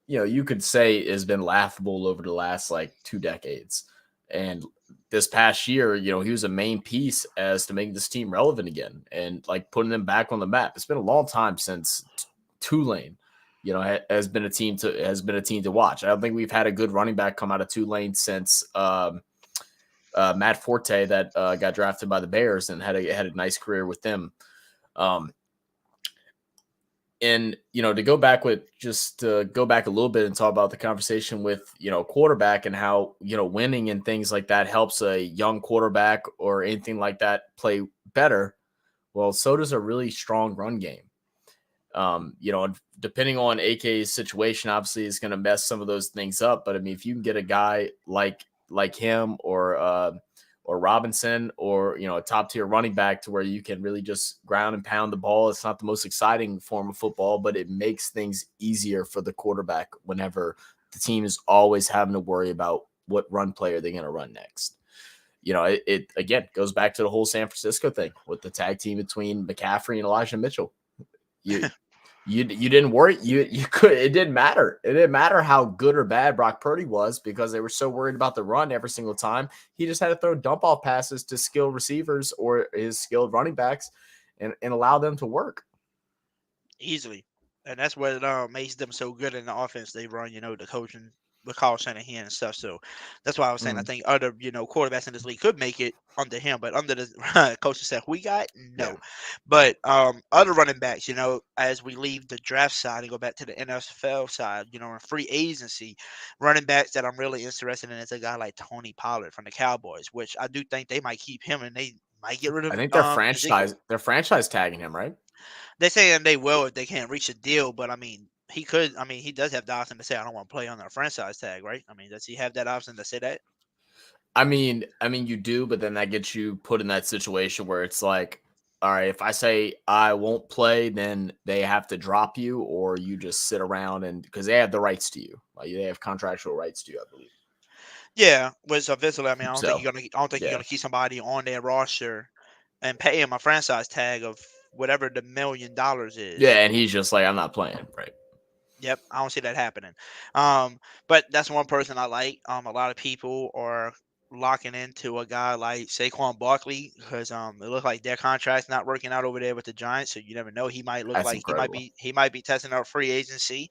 you could say has been laughable over the last like 2 decades. And this past year, he was a main piece as to making this team relevant again and like putting them back on the map. It's been a long time since Tulane, has been a team to watch. I don't think we've had a good running back come out of Tulane since Matt Forte that got drafted by the Bears and had a nice career with them. And, to go back a little bit and talk about the conversation with, quarterback and how, winning and things like that helps a young quarterback or anything like that play better. Well, so does a really strong run game. Depending on AK's situation, obviously is going to mess some of those things up. But I mean, if you can get a guy like him or Robinson or, a top tier running back to where you can really just ground and pound the ball. It's not the most exciting form of football, but it makes things easier for the quarterback whenever the team is always having to worry about what run play are they going to run next. It again goes back to the whole San Francisco thing with the tag team between McCaffrey and Elijah Mitchell. You didn't worry. You could. It didn't matter. It didn't matter how good or bad Brock Purdy was because they were so worried about the run every single time. He just had to throw dump off passes to skilled receivers or his skilled running backs and allow them to work Easily. And that's what makes them so good in the offense they run. The coaching with Carl Shanahan and stuff. So that's why I was saying I think other quarterbacks in this league could make it under him, but under the coaching staff we got, no. Yeah. But other running backs, as we leave the draft side and go back to the NFL side, in free agency, running backs that I'm really interested in is a guy like Tony Pollard from the Cowboys, which I do think they might keep him and they might get rid of I think they're Ezekiel. franchise tagging him, right? They're saying they will if they can't reach a deal, but I mean, he could. I mean, he does have the option to say, "I don't want to play on their franchise tag," right? I mean, does he have that option to say that? I mean, you do, but then that gets you put in that situation where it's like, all right, if I say I won't play, then they have to drop you, or you just sit around and because they have the rights to you, like they have contractual rights to you, I believe. Yeah, which eventually, I mean, So, I don't think you're yeah, gonna keep somebody on their roster and pay him a franchise tag of whatever the $1 million yeah, is. and he's just like, I'm not playing, right? Yep, I don't see that happening. But that's one person I like. A lot of people are locking into a guy like Saquon Barkley because it looks like their contract's not working out over there with the Giants. So you never know. He might look That's like incredible. he might be testing out free agency.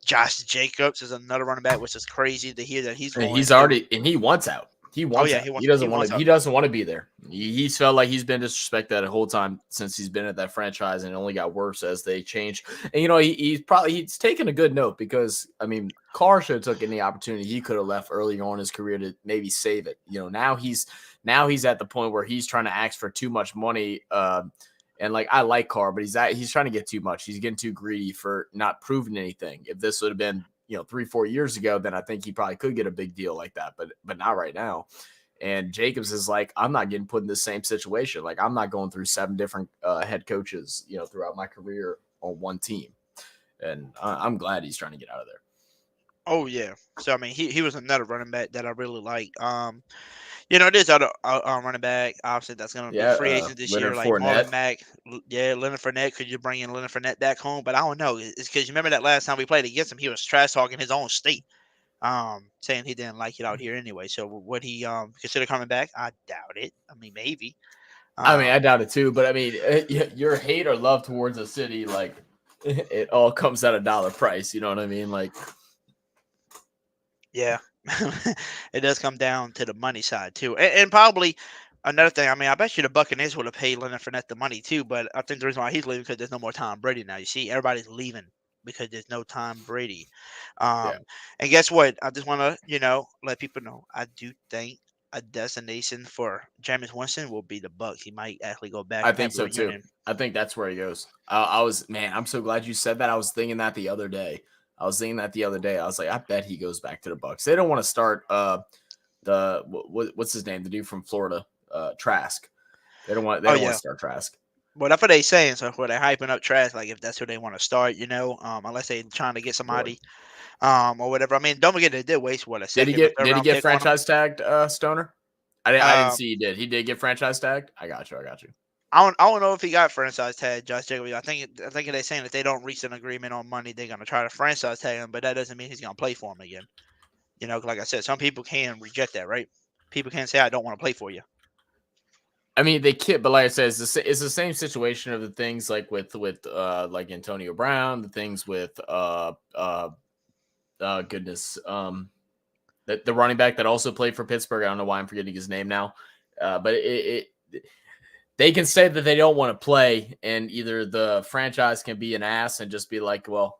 Josh Jacobs is another running back, which is crazy to hear that he's And going he's to. already and he wants out. He Oh wants yeah, out. He doesn't he want wants to. out. He doesn't want to be there. He's felt like he's been disrespected the whole time since he's been at that franchise, and it only got worse as they change. And he's taken a good note because I mean, Carr should have took any opportunity he could have left earlier on in his career to maybe save it. Now he's at the point where he's trying to ask for too much money. And like I like Carr, but he's trying to get too much. He's getting too greedy for not proving anything. If this would have been 3-4 years ago, then I think he probably could get a big deal like that, but not right now. And Jacobs is like, I'm not getting put in the same situation. Like I'm not going through 7 different head coaches, throughout my career on one team. And I'm glad he's trying to get out of there. Oh yeah. So I mean, he was another running back that I really like. There's other running back obviously that's going to be free agent this year, Leonard like Marlon Fournette. Mack. Yeah, Leonard Fournette. Could you bring in Leonard Fournette back home? But I don't know. It's because you remember that last time we played against him, he was trash talking his own state, saying he didn't like it out here anyway. So would he consider coming back? I doubt it. I mean, maybe. I mean, I Um, doubt it too, but I mean, your hate or love towards a city, like it all comes at a dollar price. You know what I mean? Like, yeah, it does come down to the money side too, and probably another thing. I mean, I bet you the Buccaneers would have paid Leonard Fournette the money too, but I think the reason why he's leaving because there's no more Tom Brady now. You see, everybody's leaving because there's no Tom Brady. yeah, And guess what? I just want to let people know I do think a destination for Jameis Winston will be the Bucks. He might actually go back I and have think a so too. reunion. I think that's where he goes. I'm so glad you said that. I was thinking that the other day. I was like, I bet he goes back to the Bucks. They don't want to start what's his name? The dude from Florida, Trask. They don't want Oh to yeah. start Trask. Well, that's what they saying. So where they hyping up Trash, like if that's who they want to start, unless they trying to get Lord. somebody, or whatever. I mean, don't forget they did waste a Did he second or third did he round get pick on him. franchise tagged, Stoner? I didn't Um, see he did. He did get franchise tagged. I got you. I don't know if he got franchise tag Josh Jacobs. I think they're saying if they don't reach an agreement on money, they're gonna try to franchise tag him, but that doesn't mean he's gonna play for him again. Like I said, some people can reject that, right? People can say I don't want to play for you. I mean, they can't, but like I said, it's the same situation of the things like with like Antonio Brown, the things with goodness, the running back that also played for Pittsburgh. I don't know why I'm forgetting his name now, but they can say that they don't want to play, and either the franchise can be an ass and just be like, well,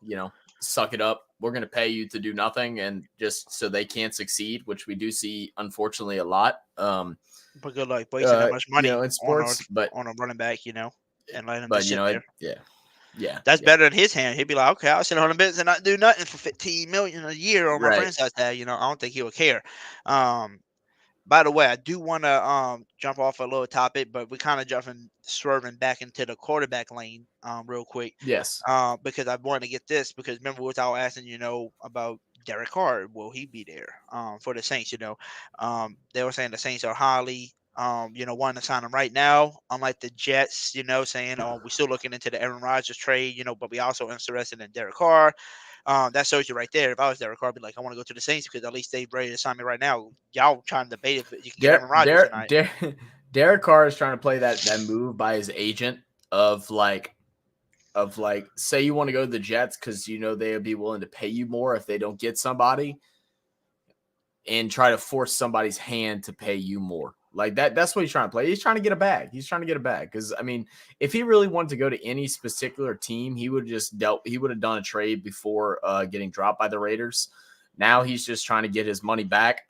suck it up. We're going to pay you to do nothing, and just so they can't succeed, which we do see unfortunately a lot. But good luck wasting that much money in sports, on a running back, and letting him but just sit there. Yeah. That's better than his hand. He'd be like, okay, I'll sit on the bench and not do nothing for $15 million a year on my Right. franchise tag. I don't think he would care. By the way, I do want to jump off a little topic, but we kind of swerving back into the quarterback lane real quick. Yes. Because I want to get this because remember what I was asking, about Derek Carr. Will he be there for the Saints? They were saying the Saints are highly wanting to sign him right now, unlike the Jets, saying, oh, we're still looking into the Aaron Rodgers trade, but we also interested in Derek Carr. That shows you right there. If I was Derek Carr, I'd be like, I want to go to the Saints because at least they're ready to sign me right now. Y'all trying to debate if you can get Aaron Rodgers tonight. Derek Carr is trying to play that move by his agent of like, say you want to go to the Jets because they would be willing to pay you more if they don't get somebody, and try to force somebody's hand to pay you more. Like that's what he's trying to play. He's trying to get a bag. Because I mean, if he really wanted to go to any particular team, he would have done a trade before getting dropped by the Raiders. Now he's just trying to get his money back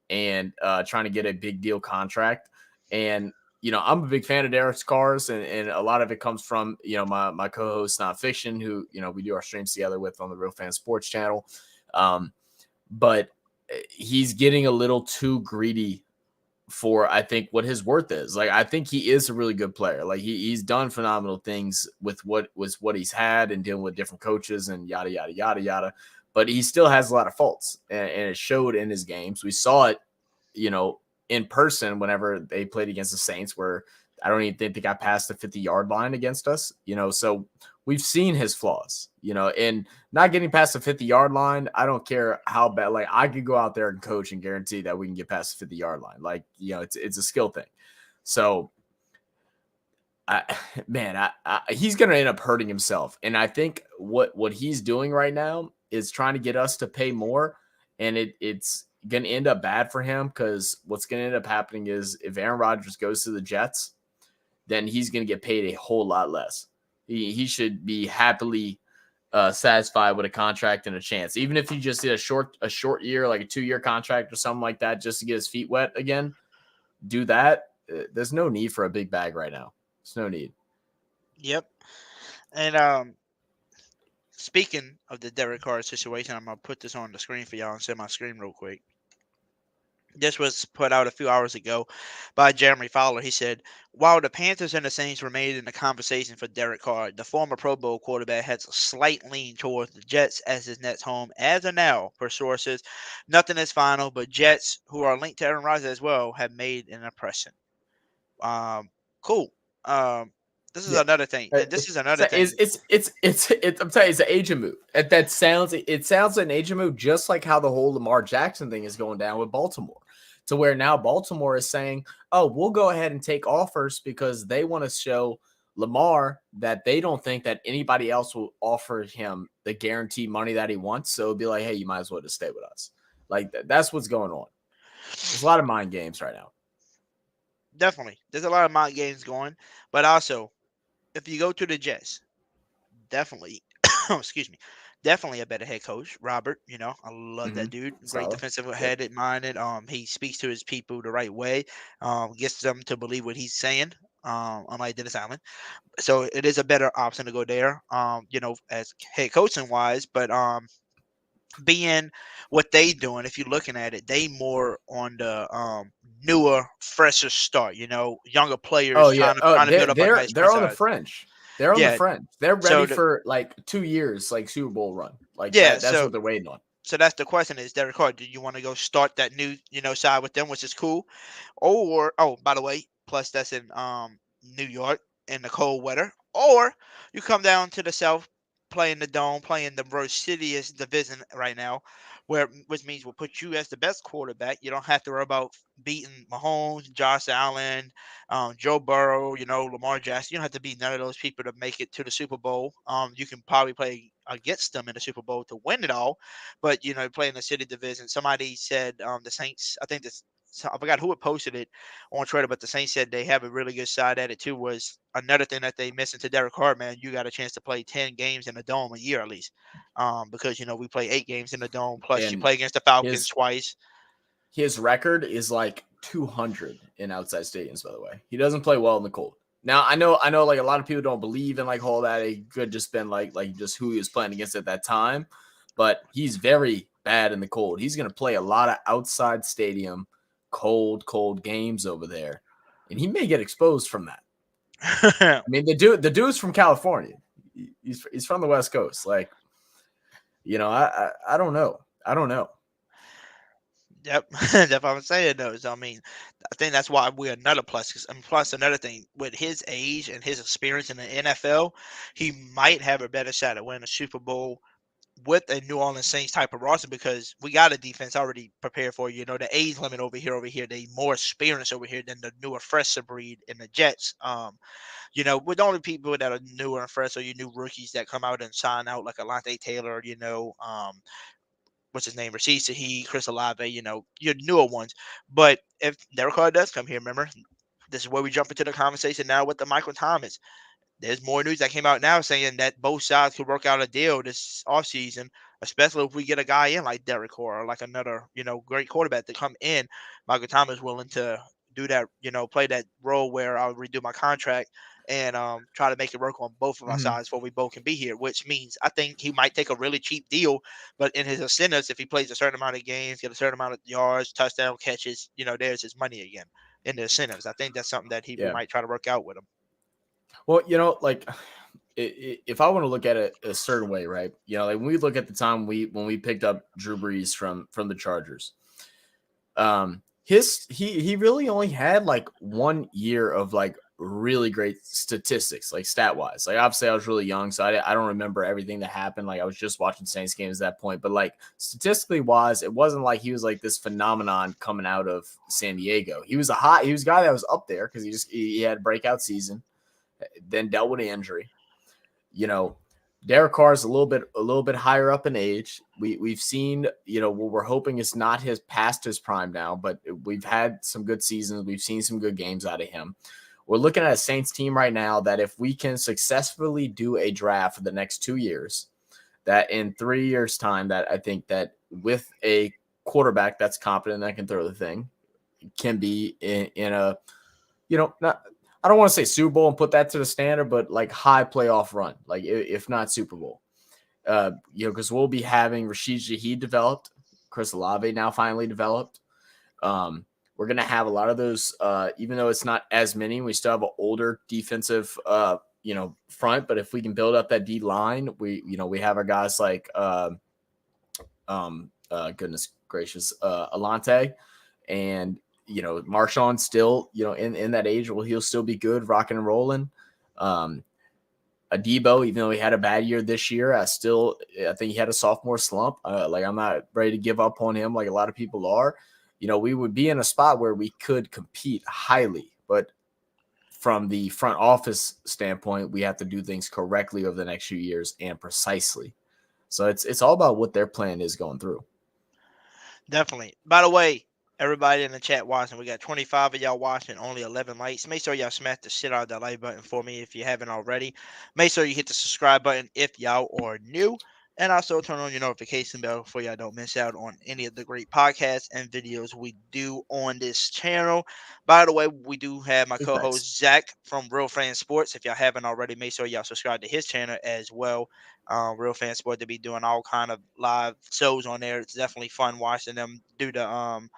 and trying to get a big deal contract. And I'm a big fan of Derek Carr's, and a lot of it comes from, my co-host, Not Fiction, who, we do our streams together with on the Real Fan Sports channel. But he's getting a little too greedy for, I think, what his worth is. Like, I think he is a really good player. Like, he's done phenomenal things with what he's had and dealing with different coaches and yada, yada, yada, yada. But he still has a lot of faults, and it showed in his games. We saw it, in person whenever they played against the Saints, where I don't even think they got past the 50-yard line against us, so we've seen his flaws, and not getting past the 50-yard line. I don't care how bad, like, I could go out there and coach and guarantee that we can get past the 50-yard line. Like, it's a skill thing. So he's going to end up hurting himself. And I think what he's doing right now is trying to get us to pay more. And it's going to end up bad for him, because what's going to end up happening is if Aaron Rodgers goes to the Jets, then he's going to get paid a whole lot less. He should be happily satisfied with a contract and a chance, even if he just did a short year, like a 2-year contract or something like that, just to get his feet wet again. Do that. There's no need for a big bag right now. There's no need. Yep. And speaking of the Derek Carr situation, I'm gonna put this on the screen for y'all and share my screen real quick. This was put out a few hours ago by Jeremy Fowler. He said, while the Panthers and the Saints remained in the conversation for Derek Carr, the former Pro Bowl quarterback has a slight lean towards the Jets as his next home. As of now, per sources, nothing is final, but Jets, who are linked to Aaron Rodgers as well, have made an impression. Cool. This is another thing. This is another thing. I'm telling you, it's an agent move. It sounds like an agent move, just like how the whole Lamar Jackson thing is going down with Baltimore, to where now Baltimore is saying, oh, we'll go ahead and take offers because they want to show Lamar that they don't think that anybody else will offer him the guaranteed money that he wants. So it'll be like, hey, you might as well just stay with us. Like, that's what's going on. There's a lot of mind games right now. Definitely. There's a lot of mind games going, but also, if you go to the Jets, definitely, definitely a better head coach, Robert. I love that dude. Great Solid. defensive headed minded. He speaks to his people the right way. Gets them to believe what he's saying. Unlike Dennis Allen, so it is a better option to go there. As head coaching wise, but being what they doing, if you're looking at it, they more on the newer, fresher start. Younger players trying to build up a nice they're on the franchise. French. They're on the French. They're ready for like 2 years, like Super Bowl run. Like that's what they're waiting on. So that's the question: is Derek Carr? Do you want to go start that new, side with them, which is cool, or by the way, plus that's in New York in the cold weather, or you come down to the South, playing the Dome, playing the most shittiest division right now, which means we'll put you as the best quarterback. You don't have to worry about beating Mahomes, Josh Allen, Joe Burrow, Lamar Jackson. You don't have to beat none of those people to make it to the Super Bowl. You can probably play against them in the Super Bowl to win it all, but playing the city division. Somebody said the Saints. I think this. I forgot who had posted it on Twitter, but the Saints said they have a really good side at it too. Was another thing that they missing to Derek Carr, man. You got a chance to play 10 games in the Dome a year at least, because we play 8 games in the Dome. Plus, you play against the Falcons twice. His record is like 200 in outside stadiums. By the way, he doesn't play well in the cold. Now I know, like a lot of people don't believe in like all that. It could just been like just who he was playing against at that time, but he's very bad in the cold. He's going to play a lot of outside stadium, cold games over there, and he may get exposed from that. I mean, the dude's from California. He's from the West Coast. Like, I don't know. Yep, that's what I'm saying though. So, I mean, I think that's why we're another plus. Plus another thing, with his age and his experience in the NFL, he might have a better shot at winning a Super Bowl with a New Orleans Saints type of roster, because we got a defense already prepared for the age limit over here. They more experienced over here than the newer, fresher breed in the Jets. With the only people that are newer and fresh are your new rookies that come out and sign out, like Alante Taylor, what's his name, Rashid Shaheed, Chris Olave, your newer ones. But if Derek Carr does come here, remember, this is where we jump into the conversation now with the Michael Thomas. There's more news that came out now saying that both sides could work out a deal this offseason, especially if we get a guy in like Derek Carr or like another, great quarterback to come in. Michael Thomas willing to, do that, play that role where I'll redo my contract and try to make it work on both of our Mhm. sides before we both can be here, which means I think he might take a really cheap deal, but in his incentives, if he plays a certain amount of games, get a certain amount of yards, touchdown catches, there's his money again in the incentives. I think that's something that we Yeah. might try to work out with him. Well, like if I want to look at it a certain way, right? Like when we look at the time when we picked up Drew Brees from the Chargers, he really only had like 1 year of like really great statistics, like stat wise. Like obviously I was really young, so I don't remember everything that happened. Like I was just watching Saints games at that point, but like statistically wise, it wasn't like he was like this phenomenon coming out of San Diego. He was a guy that was up there because he had a breakout season, then dealt with an injury. Derek Carr is a little bit higher up in age. We've seen, what we're hoping is not past his prime now, but we've had some good seasons. We've seen some good games out of him. We're looking at a Saints team right now that if we can successfully do a draft for the next 2 years, that in 3 years' time, that I think that with a quarterback that's competent that can throw the thing, can be in a, not. I don't want to say Super Bowl and put that to the standard, but like high playoff run, like if not Super Bowl, because we'll be having Rashid Shaheed developed, Chris Olave now finally developed. We're going to have a lot of those, even though it's not as many, we still have an older defensive, front, but if we can build up that D line, we have our guys like, goodness gracious, Alante and, Marshawn still, in that age, he'll still be good, rocking and rolling. Adebo, even though he had a bad year this year, I think he had a sophomore slump. Like I'm not ready to give up on him like a lot of people are. We would be in a spot where we could compete highly, but from the front office standpoint, we have to do things correctly over the next few years and precisely. So it's all about what their plan is going through. Definitely. By the way, everybody in the chat watching, we got 25 of y'all watching, only 11 likes. Make sure y'all smash the shit out of that like button for me if you haven't already. Make sure you hit the subscribe button if y'all are new. And also turn on your notification bell so y'all don't miss out on any of the great podcasts and videos we do on this channel. By the way, we do have my co-host Zach from Real Fan Sports. If y'all haven't already, make sure y'all subscribe to his channel as well. Real Fan Sport, to be doing all kind of live shows on there. It's definitely fun watching them do the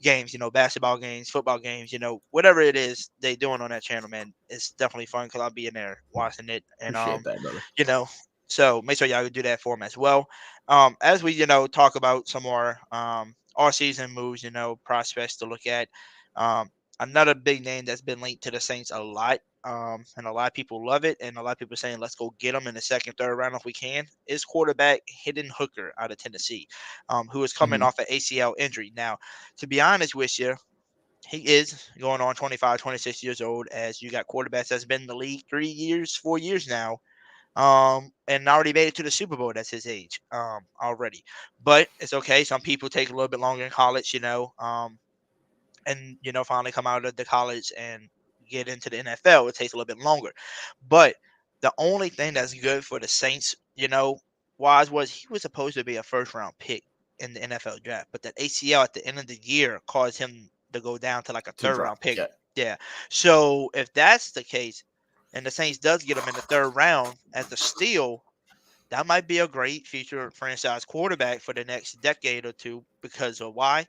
games, basketball games, football games, whatever it is they doing on that channel, man. It's definitely fun because I'll be in there watching it and Appreciate that, brother. So make sure y'all do that for them as well. As we talk about some more all season moves, prospects to look at. Another big name that's been linked to the Saints a lot, and a lot of people love it, and a lot of people saying let's go get him in the second, third round if we can, is quarterback Hidden Hooker out of Tennessee, who is coming off an ACL injury. Now, to be honest with you, he is going on 25, 26 years old, as you got quarterbacks that's been in the league 3 years, 4 years now, and already made it to the Super Bowl. That's his age, already. But it's okay. Some people take a little bit longer in college, and finally come out of the college and get into the NFL. It takes a little bit longer. But the only thing that's good for the Saints, was he was supposed to be a first round pick in the NFL draft, but that ACL at the end of the year caused him to go down to like a To third drop. round pick. Yeah. Yeah. So if that's the case, and the Saints does get him in the third round as the steal, that might be a great future franchise quarterback for the next decade or two, because of why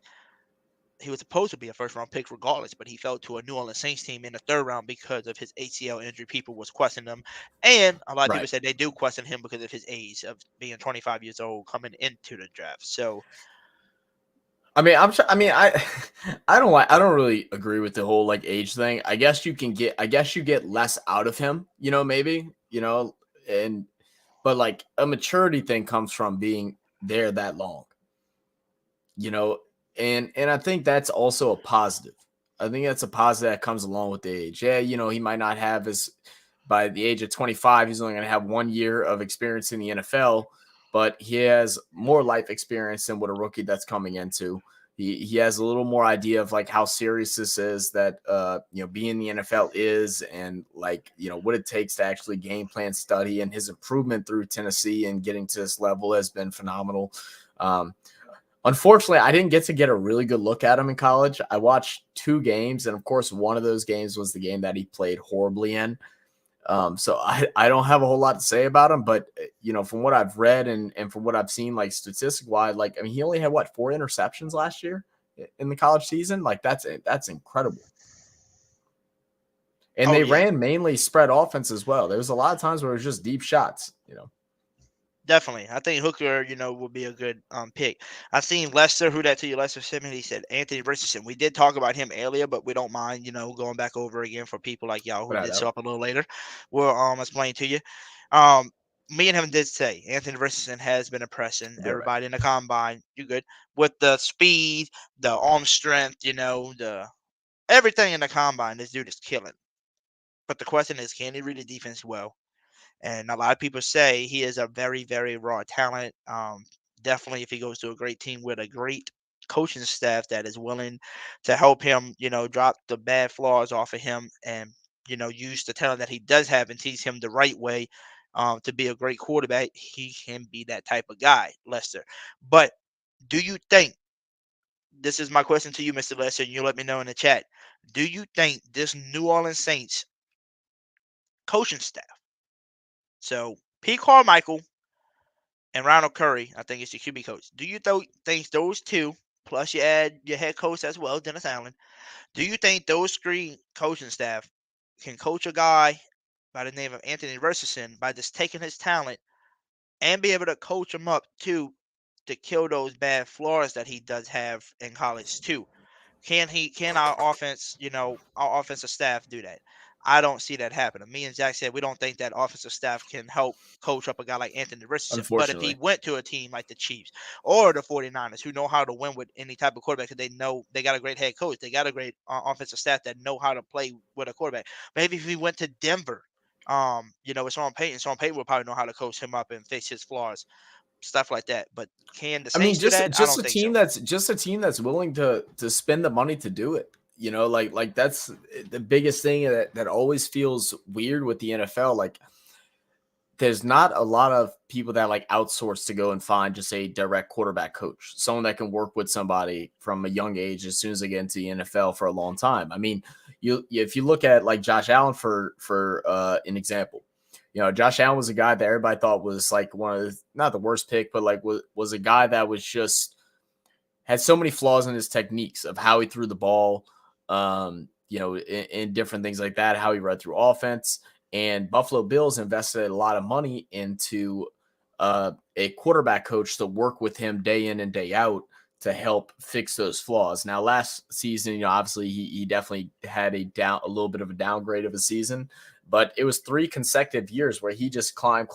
he was supposed to be a first round pick regardless, but he fell to a New Orleans Saints team in the third round because of his ACL injury. People was questioning him, and a lot of people Right. said they do question him because of his age of being 25 years old coming into the draft. So I mean, I don't really agree with the whole like age thing. I guess you get less out of him, maybe, but like a maturity thing comes from being there that long, and I think that's also a positive. I think that's a positive that comes along with the age. Yeah, he might not have by the age of 25, he's only going to have 1 year of experience in the NFL, but he has more life experience than what a rookie that's coming into. He has a little more idea of like how serious this is, that being in the NFL is, and like what it takes to actually game plan, study, and his improvement through Tennessee and getting to this level has been phenomenal. Unfortunately, I didn't get a really good look at him in college. I watched 2 games, and of course, one of those games was the game that he played horribly in. So I don't have a whole lot to say about him, but from what I've read and from what I've seen, like statistic wise, like I mean, he only had 4 interceptions last year in the college season. Like that's incredible. And they ran mainly spread offense as well. There was a lot of times where it was just deep shots. Definitely. I think Hooker, would be a good pick. I've seen Lester, who that to you, Lester Simmons. He said Anthony Richardson. We did talk about him earlier, but we don't mind, going back over again for people like y'all who did show up a little later. We'll explain to you. Me and him did say Anthony Richardson has been impressing everybody in the combine. You good with the speed, the arm strength, the everything in the combine. This dude is killing. But the question is, can he read the defense well? And a lot of people say he is a very, very raw talent. Definitely, if he goes to a great team with a great coaching staff that is willing to help him, drop the bad flaws off of him and, use the talent that he does have and teach him the right way to be a great quarterback, he can be that type of guy, Lester. But do you think, this is my question to you, Mr. Lester, and you let me know in the chat, do you think this New Orleans Saints coaching staff, so Pete Carmichael and Ronald Curry, I think it's your QB coach. Do you think those two, plus you add your head coach as well, Dennis Allen, do you think those three coaching staff can coach a guy by the name of Anthony Richardson by just taking his talent and be able to coach him up to kill those bad flaws that he does have in college too? Can our offense, our offensive staff do that? I don't see that happening. Me and Zach said we don't think that offensive staff can help coach up a guy like Anthony Richardson. But if he Unfortunately. went to a team like the Chiefs or the 49ers who know how to win with any type of quarterback, because they know they got a great head coach, they got a great offensive staff that know how to play with a quarterback. Maybe if he went to Denver, with Sean Payton will probably know how to coach him up and fix his flaws, stuff like that. But can the I mean, Saints do that? I don't a think team so. that's willing to spend the money to do it. Like that's the biggest thing that always feels weird with the NFL. Like there's not a lot of people that like outsource to go and find just a direct quarterback coach, someone that can work with somebody from a young age as soon as they get into the NFL for a long time. I mean, if you look at like Josh Allen for an example, Josh Allen was a guy that everybody thought was like one of not the worst pick, but like was a guy that was just had so many flaws in his techniques of how he threw the ball, in different things like that, how he read through offense. And Buffalo Bills invested a lot of money into a quarterback coach to work with him day in and day out to help fix those flaws. Now, last season, obviously he definitely had a little bit of a downgrade of a season, but it was 3 consecutive years where he just climbed.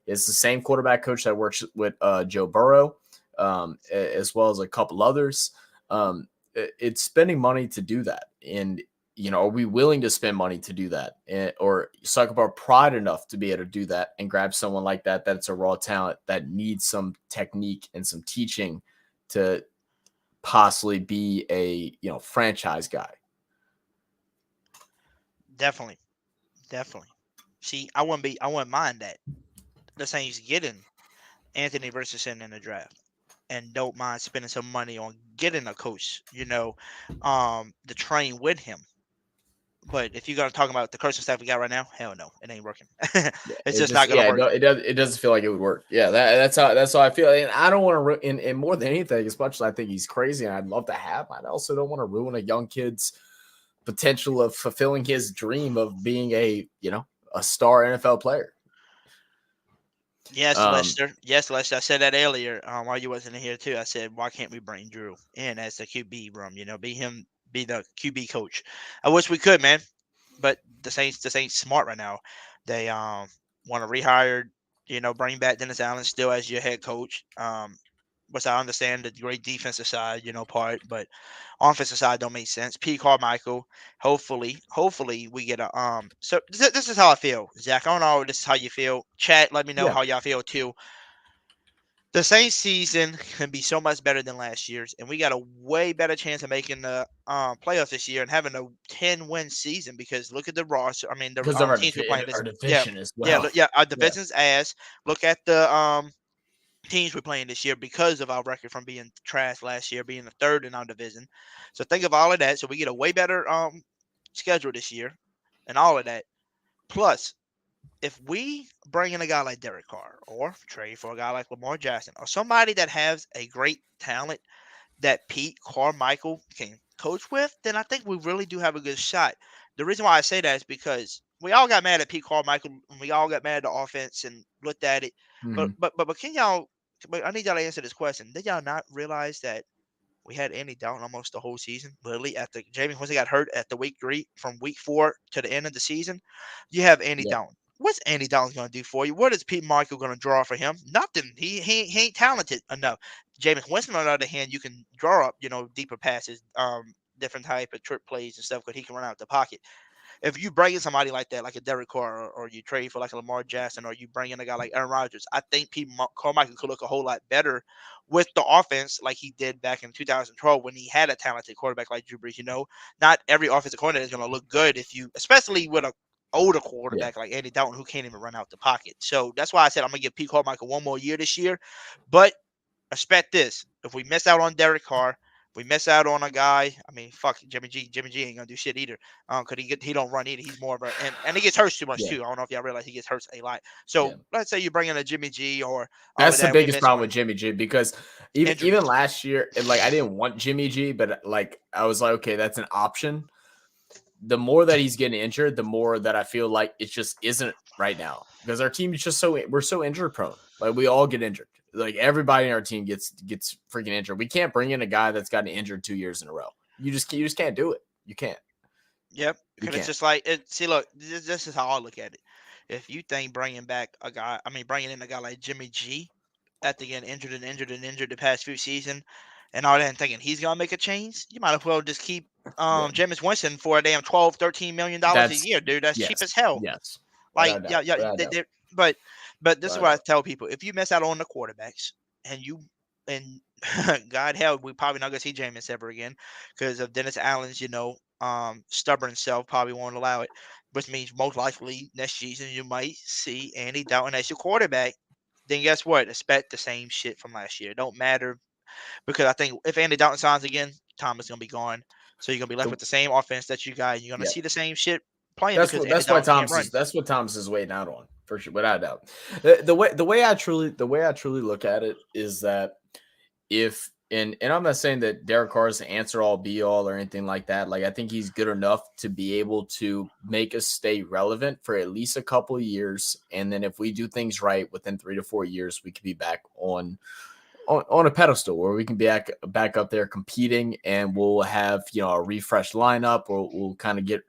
It's the same quarterback coach that works with Joe Burrow, as well as a couple others. It's spending money to do that. And, are we willing to spend money to do that, or suck up our pride enough to be able to do that and grab someone like that that's a raw talent that needs some technique and some teaching to possibly be a franchise guy? Definitely. See, I wouldn't mind that the Saints getting Anthony Richardson in the draft, and don't mind spending some money on getting a coach, to train with him. But if you're gonna talk about the coaching staff we got right now, hell no, it ain't working. It's just not gonna work. It doesn't feel like it would work. Yeah, that's how I feel. And I don't want to. And more than anything, as much as I think he's crazy, and I'd love to have, I also don't want to ruin a young kid's potential of fulfilling his dream of being a star NFL player. Yes, Lester. Yes, Lester. I said that earlier while you wasn't here too. I said, why can't we bring Drew in as the QB room? Be the QB coach. I wish we could, man. But the Saints smart right now. They want to rehire, bring back Dennis Allen still as your head coach. Which I understand the great defensive side, part, but offensive side don't make sense. Pete Carmichael, hopefully we get a So this is how I feel, Zach. I don't know if this is how you feel. Chat, let me know how y'all feel too. The Saints season can be so much better than last year's, and we got a way better chance of making the playoffs this year and having a 10-win season, because look at the roster. I mean, the Because of teams we're playing. our division as well. Our division's ass. Look at the teams we're playing this year because of our record from being trash last year, being the third in our division. So think of all of that. So we get a way better schedule this year, and all of that. Plus, if we bring in a guy like Derek Carr or trade for a guy like Lamar Jackson or somebody that has a great talent that Pete Carmichael can coach with, then I think we really do have a good shot. The reason why I say that is because we all got mad at Pete Carmichael and we all got mad at the offense and looked at it. But Mhm. but can y'all? But I need y'all to answer this question. Did y'all not realize that we had Andy Dalton almost the whole season? Literally, at the James Winston got hurt at the week 3 from week 4 to the end of the season. You have Andy Yeah. Dalton. What's Andy Dalton going to do for you? What is Pete Michael going to draw for him? Nothing. He ain't talented enough. James Winston, on the other hand, you can draw up, deeper passes, different type of trick plays and stuff because he can run out the pocket. If you bring in somebody like that, like a Derek Carr, or you trade for like a Lamar Jackson, or you bring in a guy like Aaron Rodgers, I think Pete Carmichael could look a whole lot better with the offense like he did back in 2012 when he had a talented quarterback like Drew Brees. Not every offensive coordinator is going to look good if you, especially with a older Yeah. quarterback like Andy Dalton who can't even run out the pocket. So that's why I said I'm gonna give Pete Carmichael one more year this year. But expect this: if we miss out on Derek Carr, if we miss out on a guy, I mean, fuck Jimmy G. Jimmy G ain't gonna do shit either. Cause he don't run either. He's more of a and he gets hurt too much Yeah. too. I don't know if y'all realize he gets hurt a lot. Yeah. So let's say you bring in a Jimmy G or all of That's the that. We biggest miss problem on with Jimmy G because even injuries. last year, like I didn't want Jimmy G, but like I was like, okay, that's an option. The more that he's getting injured, the more that I feel like it just isn't right now because our team is just we're so injury prone. Like we all get injured. Like everybody in our team gets freaking injured. We can't bring in a guy that's gotten injured 2 years in a row. You just can't do it. You can't. Yep. You Because it's can't. just like see, look, this is how I look at it. If you think bringing in a guy like Jimmy G after getting injured and injured and injured the past few seasons and all that and thinking he's gonna make a change, you might as well just keep Yeah. Jameis Winston for a damn $12-13 million a That's year, dude. That's cheap yes. as hell. Yes. Like, Without a yeah, doubt. yeah, Without a doubt. but this is Without a what I doubt. tell people: if you miss out on the quarterbacks, and God help, we probably not gonna see Jameis ever again because of Dennis Allen's, stubborn self probably won't allow it, which means most likely next season you might see Andy Dalton as your quarterback. Then guess what? Expect the same shit from last year. It don't matter because I think if Andy Dalton signs again, Tom is gonna be gone. So you're gonna be left The- with the same offense that you got. You're gonna yeah. see the same shit playing because Andy That's why Dalton can't run. That's what Thomas is waiting out on for sure, without a doubt. The way I truly look at it is that if and I'm not saying that Derek Carr is the answer all be all or anything like that. Like I think he's good enough to be able to make us stay relevant for at least a couple of years, and then if we do things right within 3 to 4 years, we could be back on a pedestal where we can be back up there competing, and we'll have a refreshed lineup, or we'll kind of get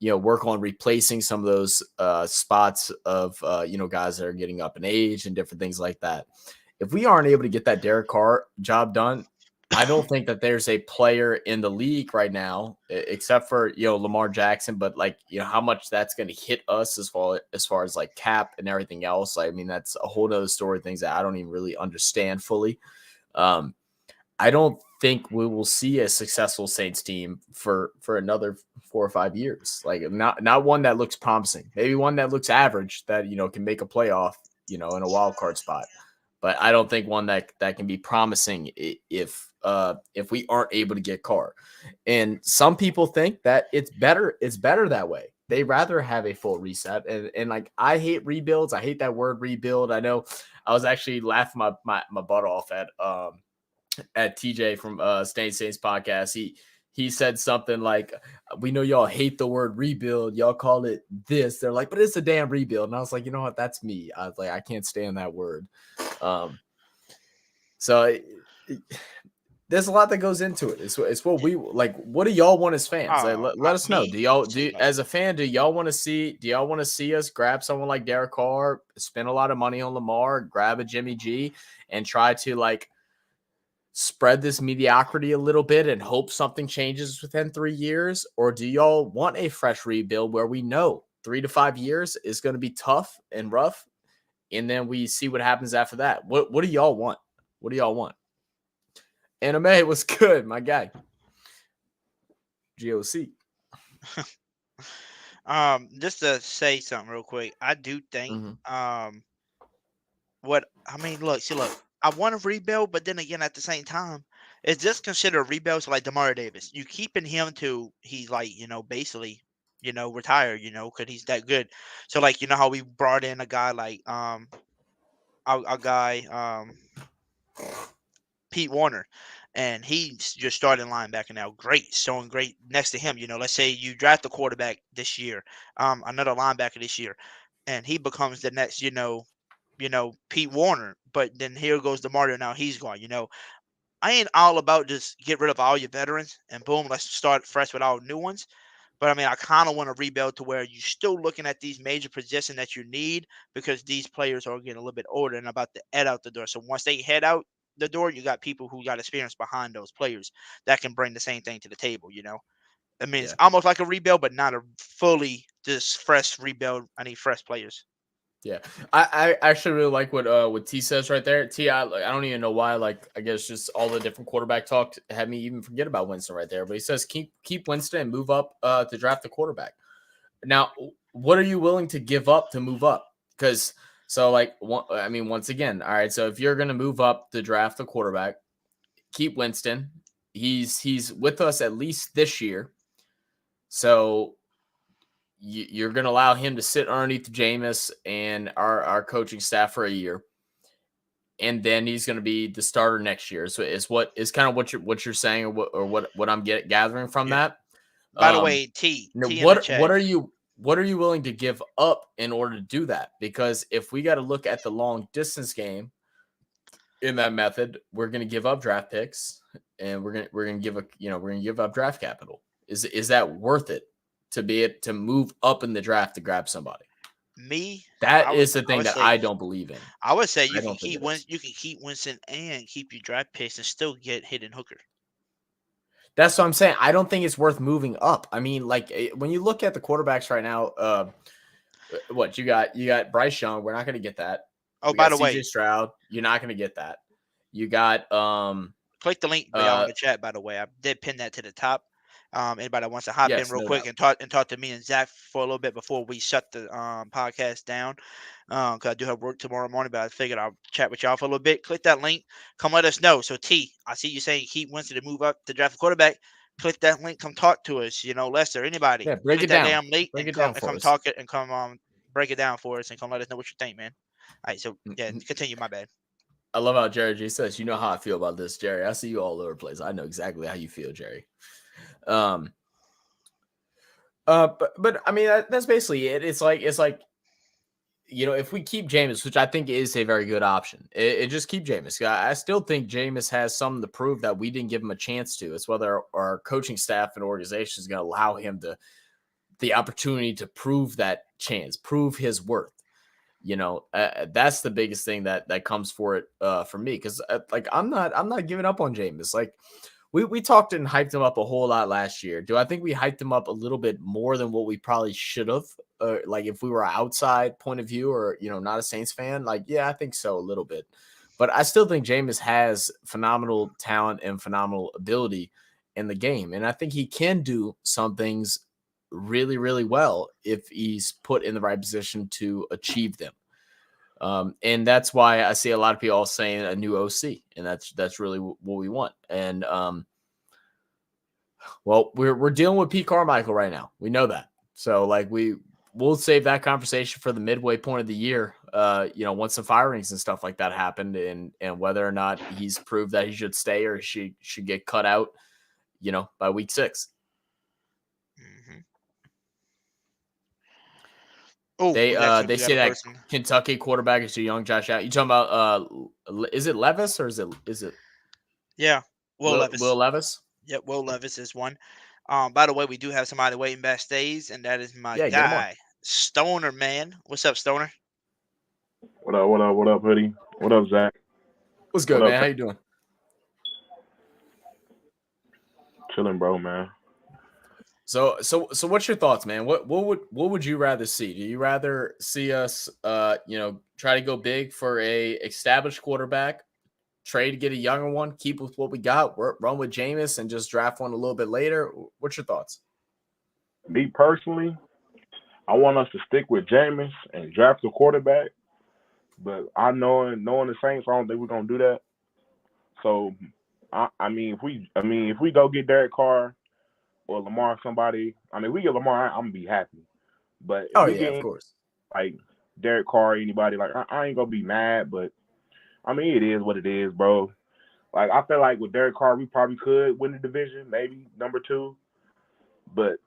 work on replacing some of those spots of guys that are getting up in age and different things like that. If we aren't able to get that Derek Carr job done, I don't think that there's a player in the league right now, except for Lamar Jackson. But like how much that's going to hit us as far as like cap and everything else. I mean, that's a whole other story. Things that I don't even really understand fully. I don't think we will see a successful Saints team for another 4 or 5 years. Like not one that looks promising. Maybe one that looks average that can make a playoff in a wild card spot. But I don't think one that can be promising if we aren't able to get Carr. And some people think that it's better that way. They rather have a full reset. And like I hate rebuilds. I hate that word rebuild. I know I was actually laughing my butt off at TJ from Stain Saints podcast. He said something like, "We know y'all hate the word rebuild. Y'all call it this." They're like, "But it's a damn rebuild." And I was like, you know what? That's me. I was like, I can't stand that word. So there's a lot that goes into it. It's what we like. What do y'all want as fans? Like, let us know. As a fan, do y'all want to see us grab someone like Derek Carr, spend a lot of money on Lamar, grab a Jimmy G, and try to like spread this mediocrity a little bit and hope something changes within 3 years? Or do y'all want a fresh rebuild where we know 3 to 5 years is going to be tough and rough, and then we see what happens after that? What do y'all want? What do y'all want? Anime was good, my guy. GOC. Just to say something real quick, I do think What I mean, look, see, look, I want to rebuild, but then again, at the same time, is this considered a rebuild? So like Demario Davis, you keeping him to he's like basically retire, because he's that good. So like how we brought in a guy like our guy Pete Warner, and he's just starting linebacker now. Great, showing great next to him. Let's say you draft a quarterback this year, another linebacker this year, and he becomes the next, Pete Warner. But then here goes DeMario. Now he's gone. I ain't all about just get rid of all your veterans and boom, let's start fresh with all new ones. But I mean, I kind of want to rebuild to where you're still looking at these major positions that you need because these players are getting a little bit older and about to head out the door. So once they head out the door, you got people who got experience behind those players that can bring the same thing to the table. I mean, it's almost like a rebuild, but not a fully just fresh rebuild. I need fresh players. Yeah, I actually really like what T says right there. T, I don't even know why. Like, I guess just all the different quarterback talk had me even forget about Winston right there. But he says keep Winston and move up to draft the quarterback. Now, what are you willing to give up to move up? Because once again, all right. So if you're gonna move up to draft the quarterback, keep Winston. He's with us at least this year. So you're going to allow him to sit underneath Jameis and our coaching staff for a year, and then he's going to be the starter next year. So it's kind of what you're saying, or what I'm gathering from that. By the way, T what are you willing to give up in order to do that? Because if we got to look at the long distance game in that method, we're going to give up draft picks, and we're going to give up draft capital. Is that worth it? To move up in the draft to grab somebody. That is the thing that I don't believe in. I would say you can keep Winston and keep your draft picks and still get Hendon Hooker. That's what I'm saying. I don't think it's worth moving up. I mean, like when you look at the quarterbacks right now, what you got Bryce Young. We're not going to get that. Oh, by the way, CJ Stroud. You're not going to get that. You got click the link in the chat. By the way, I did pin that to the top. Anybody that wants to hop in real quick and talk to me and Zach for a little bit before we shut the podcast down, because I do have work tomorrow morning, but I figured I'll chat with y'all for a little bit. Click that link. Come let us know. So T, I see you saying keep Winston to move up to draft a quarterback. Click that link. Come talk to us. Lester, anybody. Yeah, break click it down. That damn link break and it down come talk it and come break it down for us and come let us know what you think, man. All right, so yeah, continue. My bad. I love how Jerry G says, "You know how I feel about this, Jerry. I see you all over the place. I know exactly how you feel, Jerry." But I mean that's basically it. It's like if we keep Jameis, which I think is a very good option, it just keep Jameis. I still think Jameis has something to prove that we didn't give him a chance to. It's whether our coaching staff and organization is going to allow him the opportunity to prove that chance, prove his worth. That's the biggest thing that comes for it for me, because I'm not giving up on Jameis. Like we talked and hyped him up a whole lot last year. Do I think we hyped him up a little bit more than what we probably should have? Like if we were outside point of view or not a Saints fan, I think so a little bit. But I still think Jameis has phenomenal talent and phenomenal ability in the game, and I think he can do some things really, really well if he's put in the right position to achieve them. And that's why I see a lot of people all saying a new OC, and that's really what we want. And well, we're dealing with Pete Carmichael right now. We know that. So we'll save that conversation for the midway point of the year. Once the firings and stuff like that happened, and whether or not he's proved that he should stay or should get cut out, by week 6. Mm-hmm. Oh, they say that Kentucky quarterback is too young, Josh Allen. You talking about is it Levis or is it? Yeah, Will Levis. Will Levis. Yep, Will Levis is one. By the way, we do have somebody waiting backstage, and that is my guy, Stoner, man. What's up, Stoner? What up, Hoodie? What up, Zach? What's good, man? How you doing? Chilling, bro, man. So what's your thoughts, man? What would you rather see? Do you rather see us try to go big for a established quarterback, trade to get a younger one, keep with what we got, run with Jameis, and just draft one a little bit later? What's your thoughts? Me personally, I want us to stick with Jameis and draft a quarterback, But I knowing the Saints, I don't think we're gonna do that. So I mean, if we go get Derek Carr or Lamar, somebody, I mean, we get Lamar, I'm gonna be happy. But if Oh we yeah, of get course. like Derek Carr, anybody, like I ain't gonna be mad. But I mean, it is what it is, bro. Like I feel like with Derek Carr, we probably could win the division, maybe number 2. But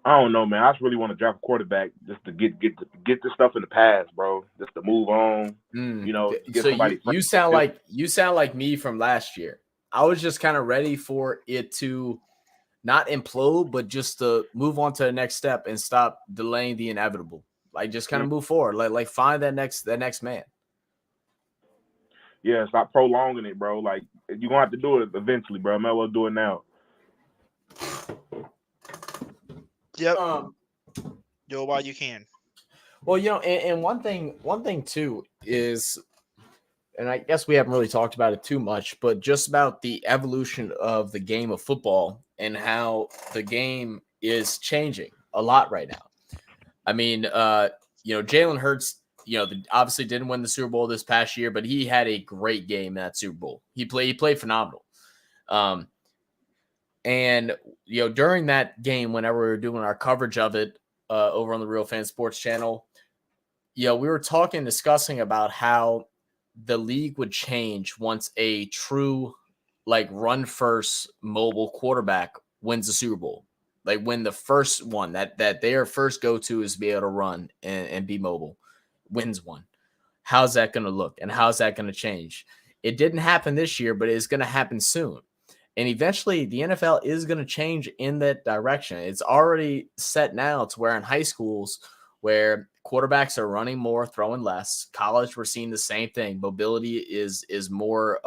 I don't know, man. I just really want to draft a quarterback just to get the stuff in the past, bro. Just to move on. You know, get So somebody. you sound like me from last year. I was just kind of ready for it to not implode, but just to move on to the next step and stop delaying the inevitable. Like just kind of move forward. Like find that next man. Yeah, stop prolonging it, bro. Like you're gonna have to do it eventually, bro. Might as well do it now. Yep. Do it while you can. Well, and one thing too is, and I guess we haven't really talked about it too much, but just about the evolution of the game of football and how the game is changing a lot right now. I mean, Jalen Hurts, obviously didn't win the Super Bowl this past year, but he had a great game in that Super Bowl. He played phenomenal. And during that game, whenever we were doing our coverage of it over on the Real Fan Sports channel, we were discussing about how the league would change once a true run first mobile quarterback wins the Super Bowl. Like when the first one that their first go to is to be able to run and be mobile wins one. How's that going to look? And how's that going to change? It didn't happen this year, but it's going to happen soon. And eventually the NFL is going to change in that direction. It's already set now to where in high schools where quarterbacks are running more, throwing less. College, we're seeing the same thing. Mobility is more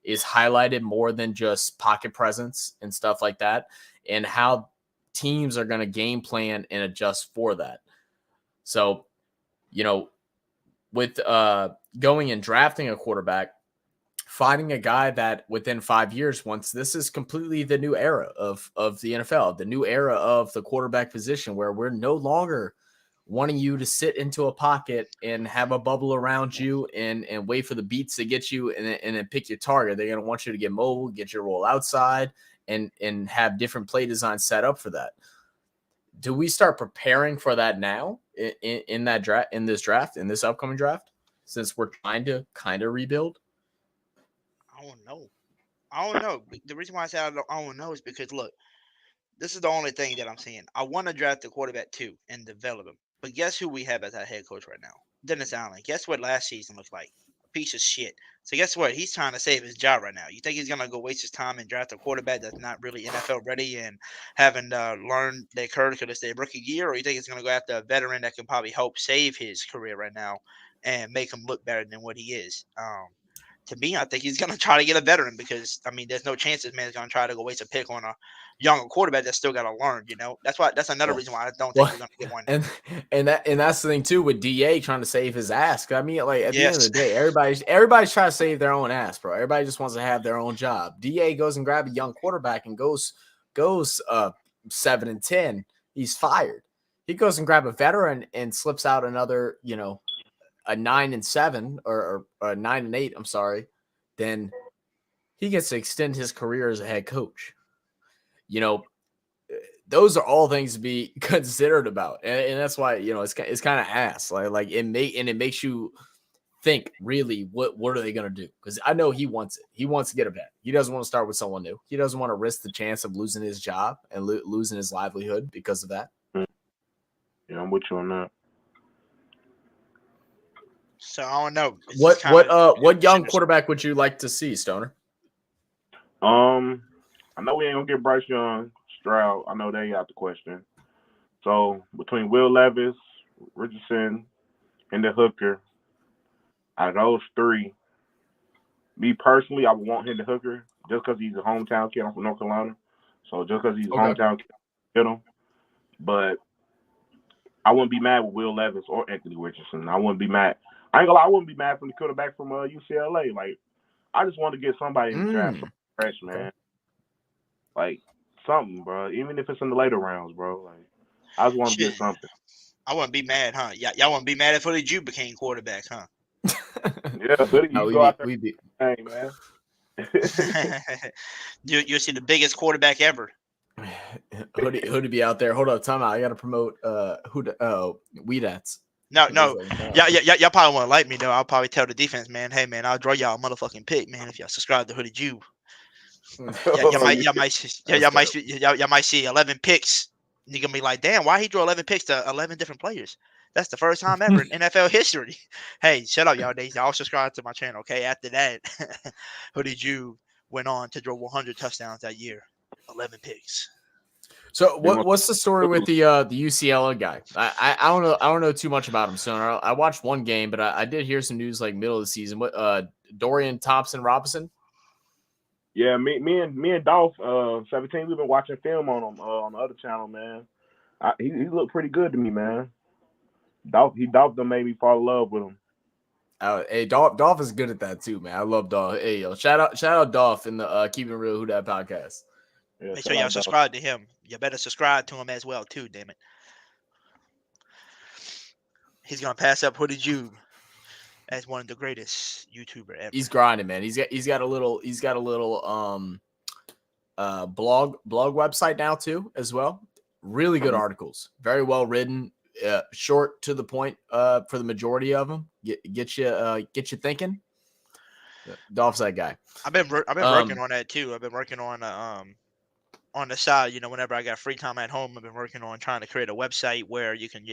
is highlighted more than just pocket presence and stuff like that, and how teams are going to game plan and adjust for that. So, with going and drafting a quarterback, finding a guy that within 5 years, once this is completely the new era of the NFL, the new era of the quarterback position, where we're no longer wanting you to sit into a pocket and have a bubble around you and wait for the beats to get you and then pick your target. They're going to want you to get mobile, get your roll outside, and have different play designs set up for that. Do we start preparing for that now in this upcoming draft, since we're trying to kind of rebuild? I don't know. The reason why I say I don't know is because look, this is the only thing that I'm saying. I want to draft the quarterback too and develop him. But guess who we have as our head coach right now? Dennis Allen. Guess what last season looked like? A piece of shit. So guess what? He's trying to save his job right now. You think he's gonna go waste his time and draft a quarterback that's not really NFL ready and haven't learned their curve because it's their rookie year, or you think he's gonna go after a veteran that can probably help save his career right now and make him look better than what he is? To me, I think he's going to try to get a veteran because, I mean, there's no chance this man's going to try to go waste a pick on a younger quarterback that's still got to learn, That's another reason why I don't think we're going to get one. And that's the thing, too, with DA trying to save his ass. I mean, at the end of the day, everybody's trying to save their own ass, bro. Everybody just wants to have their own job. DA goes and grabs a young quarterback and goes 7-10. He's fired. He goes and grabs a veteran and slips out another, a 9-7 or a 9-8, I'm sorry, then he gets to extend his career as a head coach. Those are all things to be considered about, and that's why it's kind of ass. Like it makes you think really what are they gonna do? Because I know he wants it. He wants to get a vet. He doesn't want to start with someone new. He doesn't want to risk the chance of losing his job and losing his livelihood because of that. Yeah, I'm with you on that. So I don't know. What young quarterback would you like to see, Stoner? I know we ain't gonna get Bryce Young, Stroud. I know they got the question. So between Will Levis, Richardson, and the hooker, out of those three, me personally, I would want him the hooker just because he's a hometown kid. I'm from North Carolina, so just because he's a hometown kid, get him. But I wouldn't be mad with Will Levis or Anthony Richardson. I wouldn't be mad. I ain't gonna lie, I wouldn't be mad from the quarterback from UCLA. Like, I just want to get somebody in the draft fresh, man. Like, something, bro. Even if it's in the later rounds, bro. Like, I just want to get something. I wouldn't be mad, huh? Y'all wouldn't be mad if Hoodie Jew became quarterback, huh? Yeah, Hoodie, No, you go out there, we'd be hey man. You'll see the biggest quarterback ever. Hoodie be out there. Hold up, time out. I gotta promote Weedats. No, y'all probably won't like me though. I'll probably tell the defense, man, hey man, I'll draw y'all a motherfucking pick, man, if y'all subscribe to Hoodie Jew. Y'all might see 11 picks. You're gonna be like, damn, why he drew 11 picks to 11 different players? That's the first time ever in NFL history. Hey, shut up, y'all. Y'all subscribe to my channel, okay? After that, Hoodie Jew went on to draw 100 touchdowns that year, 11 picks. So what's the story with the UCLA guy? I don't know too much about him. So I watched one game, but I did hear some news like middle of the season. What Dorian Thompson Robinson? Yeah, me and Dolph 17. We've been watching film on him on the other channel, man. He looked pretty good to me, man. Dolph made me fall in love with him. Hey, Dolph is good at that too, man. I love Dolph. Hey, yo, shout out Dolph in the Keeping It Real Who Dat podcast. Yeah, make sure y'all subscribe to him. You better subscribe to him as well too. Damn it, he's gonna pass up Hoodie Jew as one of the greatest YouTuber ever. He's grinding, man. He's got a little blog website now too as well. Really good articles, very well written, short to the point for the majority of them. Get you thinking. Dolph's that guy. I've been working on that too. I've been working on the side, whenever I got free time at home, I've been working on trying to create a website where you can,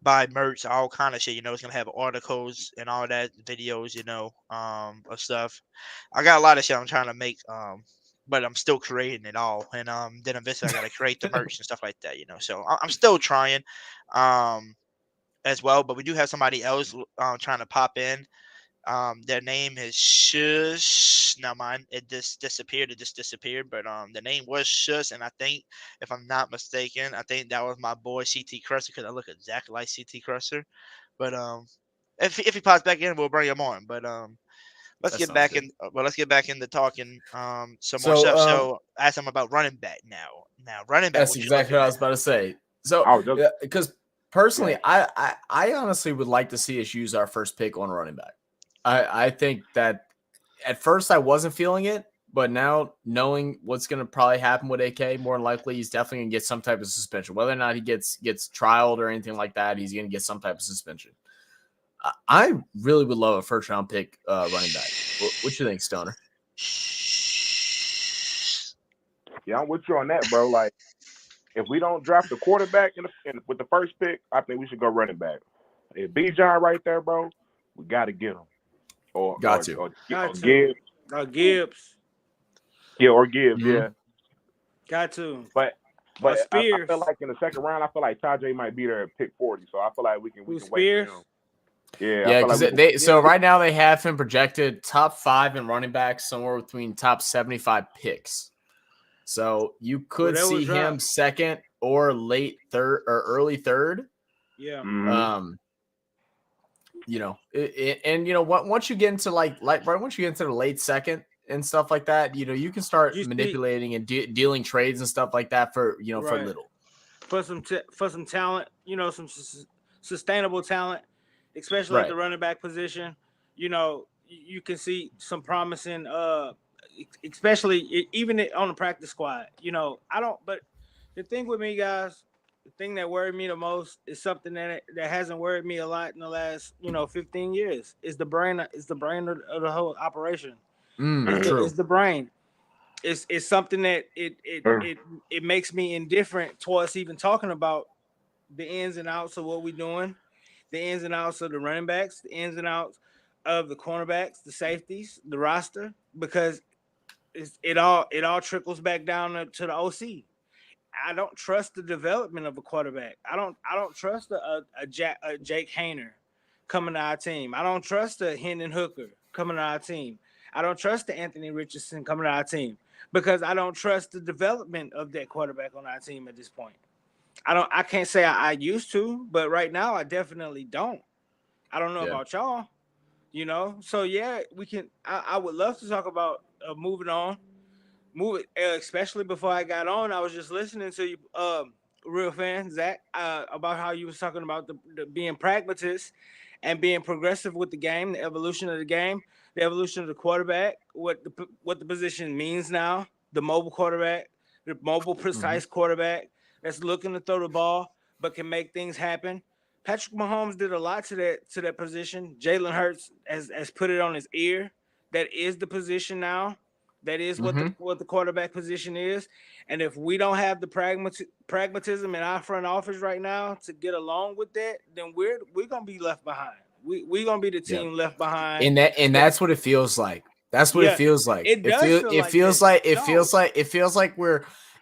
buy merch, all kind of shit. It's gonna have articles and all that, videos, of stuff. I got a lot of shit I'm trying to make, but I'm still creating it all. And then eventually I gotta create the merch and stuff like that, So I'm still trying, as well. But we do have somebody else trying to pop in. Their name is Shush. Now mine, it just disappeared. But the name was Shush, and I think, if I'm not mistaken, I think that was my boy CT Crusher, because I look exactly like CT Crusher. But if he pops back in, we'll bring him on. But let's get back into talking some more stuff. So ask him about running back now. Now running back. That's exactly what I was about to say. So because personally, I honestly would like to see us use our first pick on running back. I think that at first I wasn't feeling it, but now knowing what's going to probably happen with AK, more than likely he's definitely going to get some type of suspension. Whether or not he gets trialed or anything like that, he's going to get some type of suspension. I really would love a first round pick running back. What you think, Stoner? Yeah, I'm with you on that, bro. Like, if we don't draft the quarterback with the first pick, I think we should go running back. If Bijan right there, bro, we got to get him. Or Gibbs. Yeah, or Gibbs, yeah. Got to. But Spears. I feel like in the second round, I feel like Tajay might be there at pick 40. So I feel like we can wait Spears. for him. Yeah, yeah, because so right now they have him projected top 5 in running backs, somewhere between top 75 picks. So you could see him second or late third or early third. Yeah. Mm-hmm. Once you get into once you get into the late second and stuff like that, you can start manipulating and dealing trades and stuff like that for for little, for some talent, some sustainable talent, especially at the running back position. You can see some promising, especially even on the practice squad. But the thing with me, guys. The thing that worried me the most is something that hasn't worried me a lot in the last 15 years. Is the brain of the whole operation. True. It's the brain. It's something that it makes me indifferent towards even talking about the ins and outs of what we're doing, the ins and outs of the running backs, the ins and outs of the cornerbacks, the safeties, the roster, because it all trickles back down to the OC. I don't trust the development of a quarterback. I don't trust a Jake Hayner coming to our team. I don't trust a Hendon Hooker coming to our team. I don't trust the Anthony Richardson coming to our team because I don't trust the development of that quarterback on our team at this point. I can't say I used to, but right now I definitely don't. I don't know about y'all, So yeah, we can. I would love to talk about moving on. Especially before I got on, I was just listening to you. real fan, Zach, about how you was talking about the being pragmatist and being progressive with the game, the evolution of the game, the evolution of the quarterback, what the position means now, the mobile quarterback, the mobile precise quarterback that's looking to throw the ball but can make things happen. Patrick Mahomes did a lot to that position. Jalen Hurts has put it on his ear. That is the position now. That is what the quarterback position is. And if we don't have the pragmatism in our front office right now to get along with that, then we're gonna be left behind. We're gonna be the team left behind. And that's what it feels like. That's what it feels like. It does feel it like feels that. like it feels like it feels like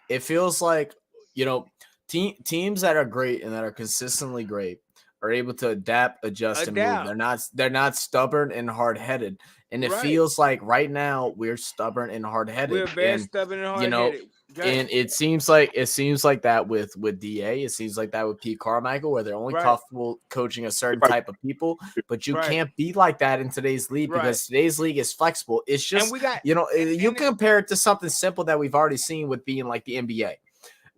it feels like, you know, teams that are great and that are consistently great are able to adapt, adjust, and move. They're not stubborn and hard-headed. And it feels like right now we're stubborn and hard-headed. We're very stubborn and hard-headed. And it seems like that with DA. It seems like that with Pete Carmichael, where they're only comfortable coaching a certain type of people. But you can't be like that in today's league because today's league is flexible. It's just, you compare it to something simple that we've already seen with being like the NBA.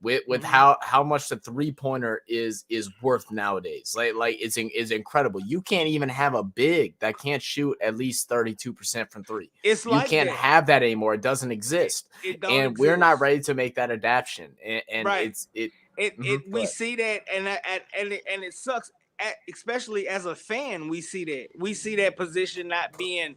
With how much the 3-pointer is worth nowadays. Like it's incredible. You can't even have a big that can't shoot at least 32% from 3. It's you like can't have that anymore. It doesn't exist. It don't and exist. We're not ready to make that adaptation. And we see that and it sucks. Especially as a fan, we see that position not being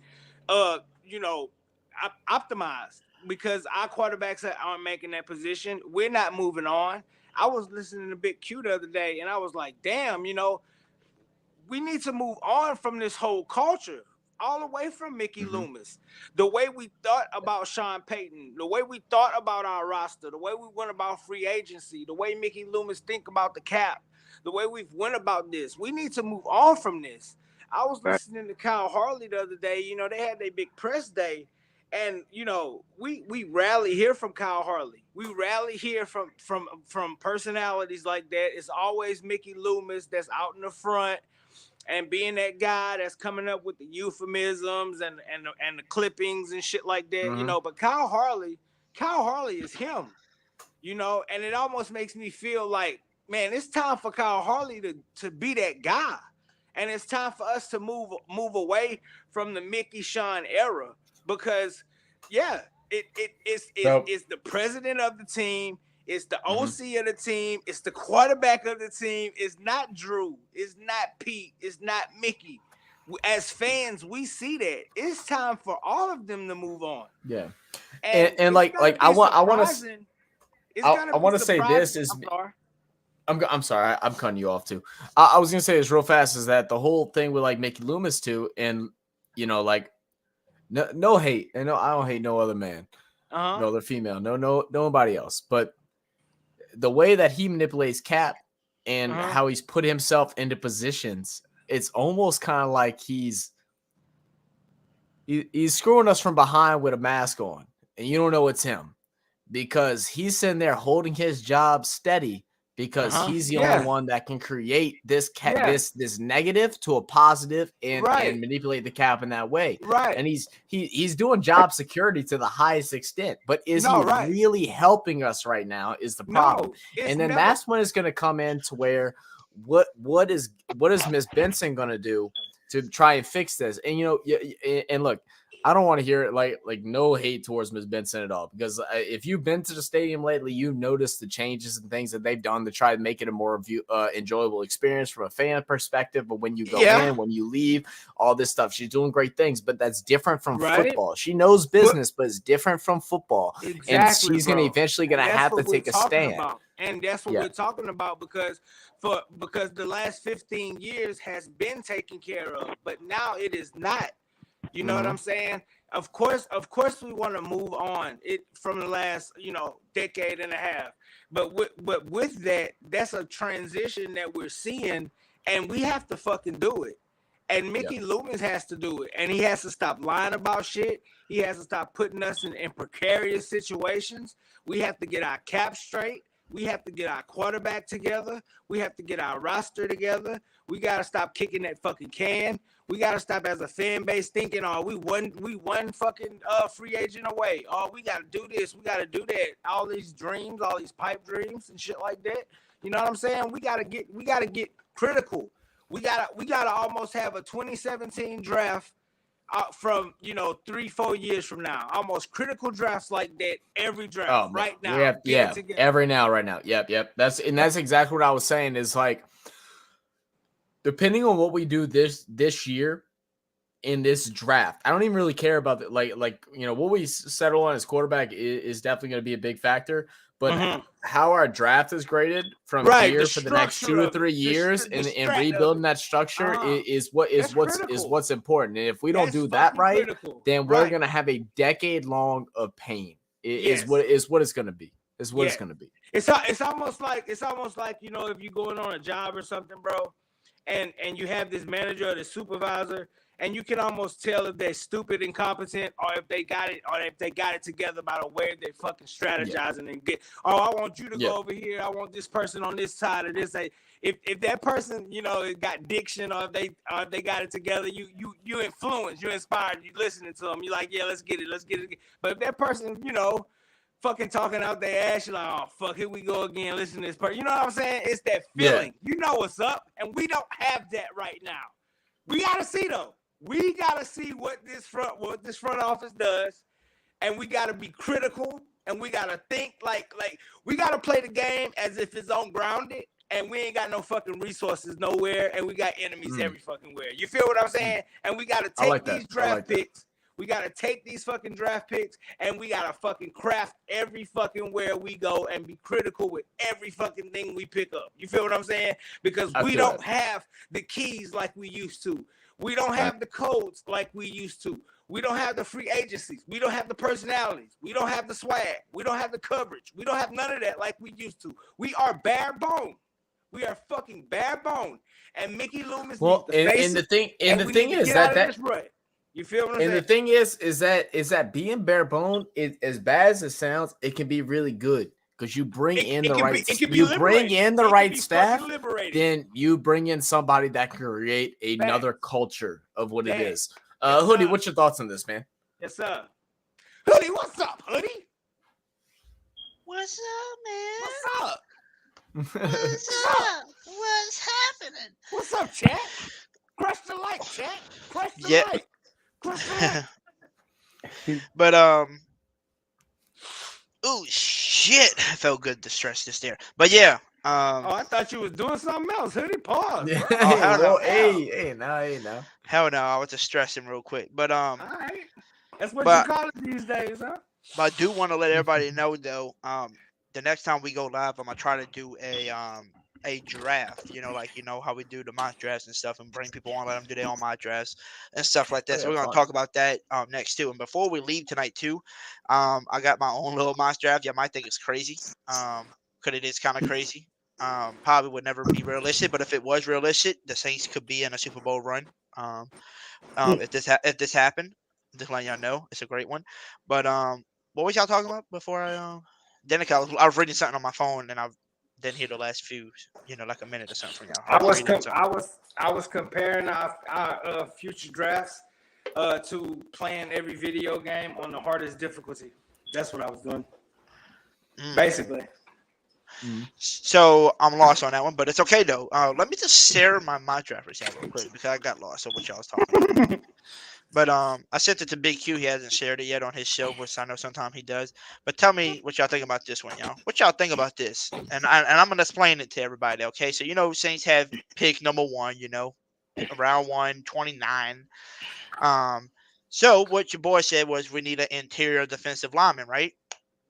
optimized. Because our quarterbacks aren't making that position. We're not moving on. I was listening to Big Q the other day, and I was like, damn, we need to move on from this whole culture, all the way from Mickey Loomis. The way we thought about Sean Payton, the way we thought about our roster, the way we went about free agency, the way Mickey Loomis think about the cap, the way we went about this. We need to move on from this. I was listening to Kyle Harley the other day. They had their big press day. And we rarely hear from Kyle Harley. We rarely hear from personalities like that. It's always Mickey Loomis that's out in the front and being that guy that's coming up with the euphemisms and the clippings and shit like that. But Kyle Harley is him. And it almost makes me feel like, man, it's time for Kyle Harley to be that guy, and it's time for us to move away from the Mickey Sean era. Because, it's the president of the team. It's the OC of the team. It's the quarterback of the team. It's not Drew. It's not Pete. It's not Mickey. As fans, we see that. It's time for all of them to move on. Yeah. And like I want to say this is. I'm sorry. I'm cutting you off too. I was gonna say this real fast. Is that the whole thing with like Mickey Loomis too, and like. No hate, and I don't hate no other man, no other female, nobody else. But the way that he manipulates Cap and how he's put himself into positions, it's almost kind of like he's screwing us from behind with a mask on, and you don't know it's him because he's sitting there holding his job steady. Because he's the only one that can create this this negative to a positive and manipulate the cap in that way. Right. And he's doing job security to the highest extent. But is he really helping us right now is the problem. No, and then that's when it's going to come in to where what is Miss Benson going to do to try and fix this? And and look, I don't want to hear it like no hate towards Ms. Benson at all, because if you've been to the stadium lately, you've noticed the changes and things that they've done to try to make it a more enjoyable experience from a fan perspective. But when you go in, when you leave, all this stuff, she's doing great things, but that's different from football. She knows business, but it's different from football. Exactly, and she's going to eventually have to take a stand. And that's what we're talking about because the last 15 years has been taken care of, but now it is not. You know what I'm saying? Of course, we want to move on from the last, decade and a half. But with that, that's a transition that we're seeing, and we have to fucking do it. And Mickey Loomis has to do it, and he has to stop lying about shit. He has to stop putting us in precarious situations. We have to get our cap straight. We have to get our quarterback together. We have to get our roster together. We got to stop kicking that fucking can. We got to stop as a fan base thinking, we one fucking free agent away. We got to do this. We got to do that. All these dreams, all these pipe dreams and shit like that. You know what I'm saying? We gotta get critical. We gotta almost have a 2017 draft from 3-4 years from now. Almost critical drafts like that every draft right now. Every now, right now. Yep. That's exactly what I was saying. Is like, depending on what we do this year in this draft, I don't even really care about it. Like what we settle on as quarterback is definitely going to be a big factor. But how our draft is graded from here for the next 2 or 3 years and rebuilding that structure is what's important. And if we don't do that right, then we're gonna have a decade long of pain. Is what it's gonna be. Is what it's gonna be. It's almost like if you're going on a job or something, bro, and you have this manager or the supervisor, and you can almost tell if they're stupid, incompetent, or if they got it together by the way they're fucking strategizing and get. Oh, I want you to go over here. I want this person on this side of this. If that person, got diction, or if they got it together, you influence, you inspired, you listening to them. You're like, yeah, let's get it. But if that person, fucking talking out their ass, you're like, oh fuck, here we go again. Listen to this person. You know what I'm saying? It's that feeling. You know what's up, and we don't have that right now. We gotta see though. We gotta see what this front office does, and we gotta be critical, and we gotta think like we gotta play the game as if it's on grounded, and we ain't got no fucking resources nowhere, and we got enemies every fucking where. You feel what I'm saying? And we gotta take these draft picks. We gotta take these fucking draft picks, and we gotta fucking craft every fucking where we go and be critical with every fucking thing we pick up. You feel what I'm saying? Because we don't have the keys like we used to. We don't have the codes like we used to. We don't have the free agencies. We don't have the personalities. We don't have the swag. We don't have the coverage. We don't have none of that like we used to. We are bare bone. We are fucking bare bone. And Mickey Loomis needs to face the thing is that you feel what I'm saying? And the thing is that being bare bone, as bad as it sounds, it can be really good. Because you bring in the right staff, then you bring in somebody that can create another culture of what it is. Hoodie, what's your thoughts on this, man? Yes, sir. Hoodie, what's up, Hoodie? What's up, man? What's up? What's up? What's happening? What's up, chat? Crush the like, chat. Crush the like. Crush the like. But oh shit! I felt good to stress this there, but yeah. I thought you was doing something else. Hoodie, pause. Yeah. Oh, hell no. Hey, no. Hell no! I was just stressing real quick, but all right. That's what you call it these days, huh? But I do want to let everybody know though. The next time we go live, I'm gonna try to do a draft. How we do the mock drafts and stuff, and bring people on, let them do their own mock drafts and stuff like that. So we're gonna talk about that next too. And before we leave tonight too, I got my own little mock draft. You might think it's crazy, because it is kind of crazy. Probably would never be realistic, but if it was realistic, the Saints could be in a Super Bowl run. If this happened, just letting y'all know, it's a great one. But what was y'all talking about before I I was reading something on my phone and I didn't hear the last few, like a minute or something from y'all. I was comparing our future drafts to playing every video game on the hardest difficulty. That's what I was doing, basically. So I'm lost on that one, but it's okay though. Let me just share my draft receipt real quick because I got lost on what y'all was talking about. But I sent it to Big Q. He hasn't shared it yet on his show, which I know sometimes he does. But tell me what y'all think about this one, y'all. What y'all think about this? And I'm gonna explain it to everybody. Okay, so Saints have pick number 1. Round 129. So what your boy said was we need an interior defensive lineman, right?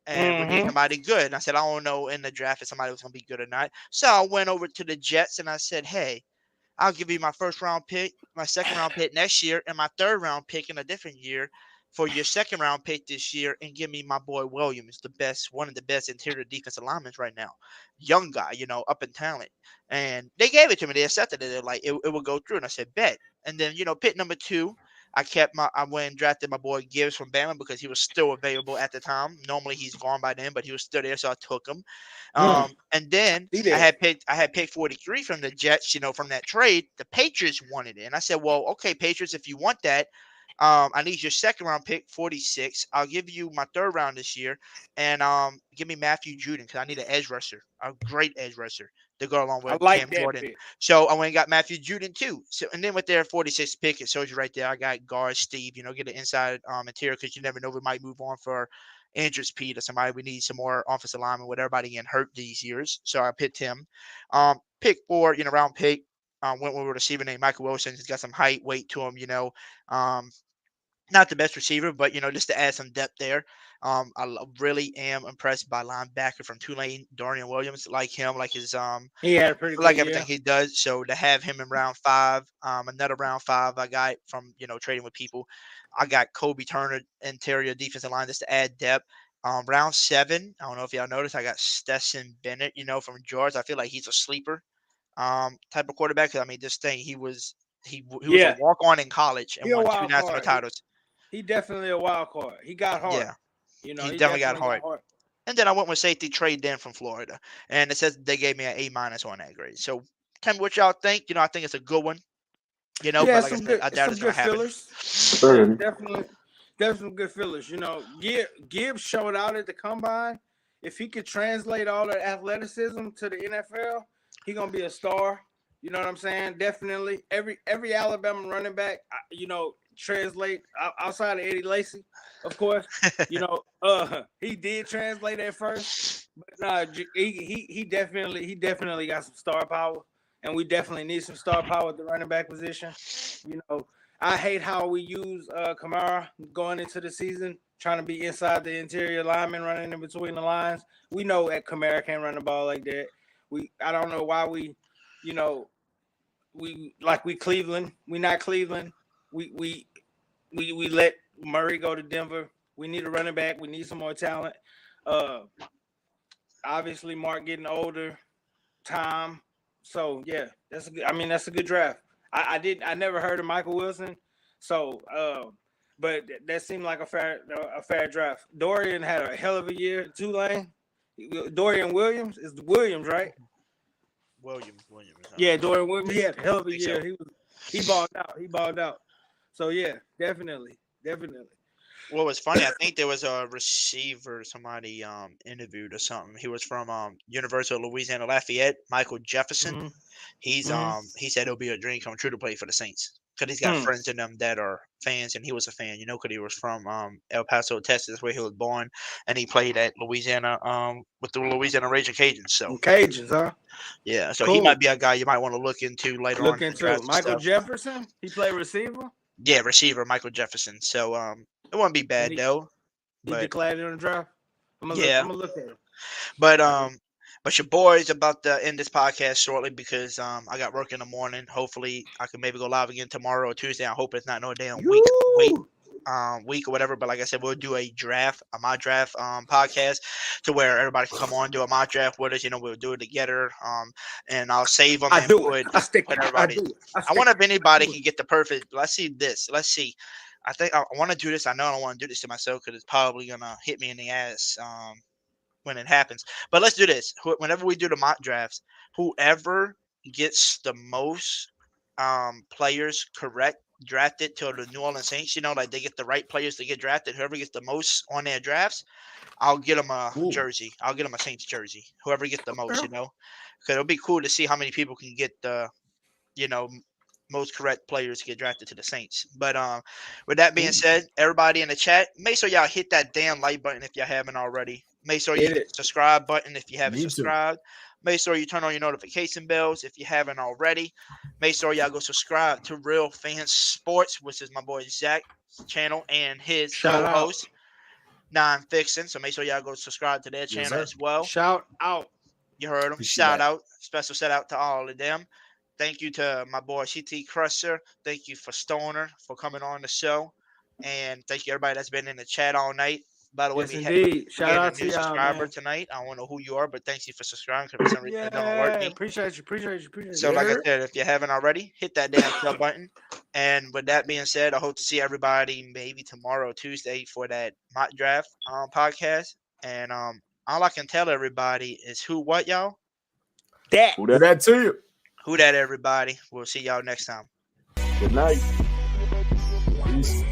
And we need somebody good. And I said, I don't know in the draft if somebody was going to be good or not. So I went over to the Jets and I said, hey, I'll give you my first round pick, my second round pick next year, and my third round pick in a different year for your second round pick this year, and give me my boy Williams, one of the best interior defensive linemen right now. Young guy, up in talent. And they gave it to me. They accepted it. They're like, it will go through. And I said, bet. And then, pick number 2. I went and drafted my boy Gibbs from Bama because he was still available at the time. Normally he's gone by then, but he was still there, so I took him. And then I had picked 43 from the Jets, from that trade. The Patriots wanted it. And I said, well, okay, Patriots, if you want that, I need your second round pick, 46. I'll give you my third round this year, and give me Matthew Judon because I need an edge rusher, a great edge rusher to go along I with like Cam that Jordan. pick. So I went and got Matthew Judon too. So and then with their 46th pick, it shows you right there. I got guard Steve. Get an inside interior because you never know, we might move on for Andrews Pete or somebody. We need some more offensive linemen with everybody getting hurt these years. So I picked him. Pick 4, round pick. Went with a receiver named Michael Wilson. He's got some height, weight to him. Not the best receiver, but just to add some depth there. Really am impressed by linebacker from Tulane, Dorian Williams. Like him, like his He had a pretty like good everything year. he does. So to have him in round 5, another round 5 I got from trading with people. I got Kobe Turner, interior defensive line, just to add depth. Round 7, I don't know if y'all noticed, I got Stetson Bennett, from Georgia. I feel like he's a sleeper type of quarterback. 'Cause, I mean, this thing he was a Yeah, walk on in college he and a won 2 wild national card. titles. He definitely a wild card. He got heart. Yeah, You know, he he definitely got definitely got hard. heart. And then I went with safety Trey Den from Florida, and it says they gave me an A- on that grade. So tell me what y'all think. I think it's a good one. Yeah, But like I said, I doubt some it's gonna good happen. fillers. Yeah, definitely some good fillers. Gibbs showed out at the combine. If he could translate all that athleticism to the NFL, he gonna be a star. You know what I'm saying? Definitely. Every Alabama running back, translate outside of Eddie Lacy, of course. He did translate at first, but he definitely got some star power, and we definitely need some star power at the running back position. I hate how we use Kamara going into the season, trying to be inside the interior lineman, running in between the lines. We know that Kamara can't run the ball like that. I don't know why we Cleveland. We not Cleveland. We let Murray go to Denver. We need a running back. We need some more talent. Obviously, Mark getting older. Tom. So yeah, that's a good draft. I never heard of Michael Wilson. So but that seemed like a fair draft. Dorian had a hell of a year. Tulane. Dorian Williams is Williams, right? Williams. Yeah, Dorian Williams. He had a hell of a think year. so. He balled out. So yeah, definitely. What was funny, I think there was a receiver somebody interviewed or something. He was from University of Louisiana Lafayette, Michael Jefferson. Mm-hmm. He said it'll be a dream come true to play for the Saints because he's got friends in them that are fans, and he was a fan, because he was from El Paso, Texas, where he was born, and he played at Louisiana with the Louisiana Raging Cajuns. So Cajuns, huh? Yeah, so Cool. he might be a guy you might want to look into later on. Look into Michael Jefferson. He played receiver. Yeah, receiver Michael Jefferson. So it wouldn't be bad though. He declared it on the draft. I'm gonna look at him. But your boy's about to end this podcast shortly because I got work in the morning. Hopefully I can maybe go live again tomorrow or Tuesday. I hope it's not no damn week or whatever. But like I said, we'll do a mock draft podcast to where everybody can come on do a mock draft with us. We'll do it together. And I'll save them. I wonder if anybody can get the perfect. Let's see this. Let's see. I think I want to do this. I know I don't want to do this to myself because it's probably gonna hit me in the ass when it happens. But let's do this. Whenever we do the mock drafts, whoever gets the most players correct drafted to the New Orleans Saints, like they get the right players to get drafted. Whoever gets the most on their drafts, I'll get them a jersey. I'll get them a Saints jersey. Whoever gets the most, because it'll be cool to see how many people can get the, most correct players to get drafted to the Saints. But with that being said, everybody in the chat, make sure y'all hit that damn like button if you haven't already. Make sure you hit the subscribe button if you haven't subscribed. Make sure you turn on your notification bells if you haven't already. Make sure y'all go subscribe to Real Fans Sports, which is my boy Zach's channel and his co-host, Non-Fiction. So make sure y'all go subscribe to their channel as well. Shout out. You heard them. Shout out. Special shout out to all of them. Thank you to my boy CT Crusher. Thank you for Stoner for coming on the show. And thank you everybody that's been in the chat all night. By the way, we had a new subscriber tonight. I don't know who you are, but thanks you for subscribing because for some reason it don't alert me. Appreciate you. So like I said, if you haven't already, hit that damn sub button. And with that being said, I hope to see everybody maybe tomorrow, Tuesday, for that mock draft podcast. And all I can tell everybody is who what, y'all? Who that to you? Who that, everybody? We'll see y'all next time. Good night. Peace.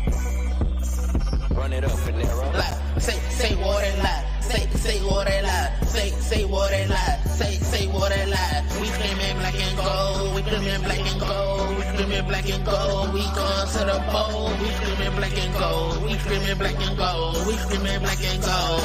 Run it up, Panera. Lie, say what they lie. Say what they lie. Say what they lie. Say what they lie. We screaming black and gold. We screaming black and gold. We screaming black and gold. We going to the bowl. We screaming black and gold. We screaming black and gold. We screaming black and gold.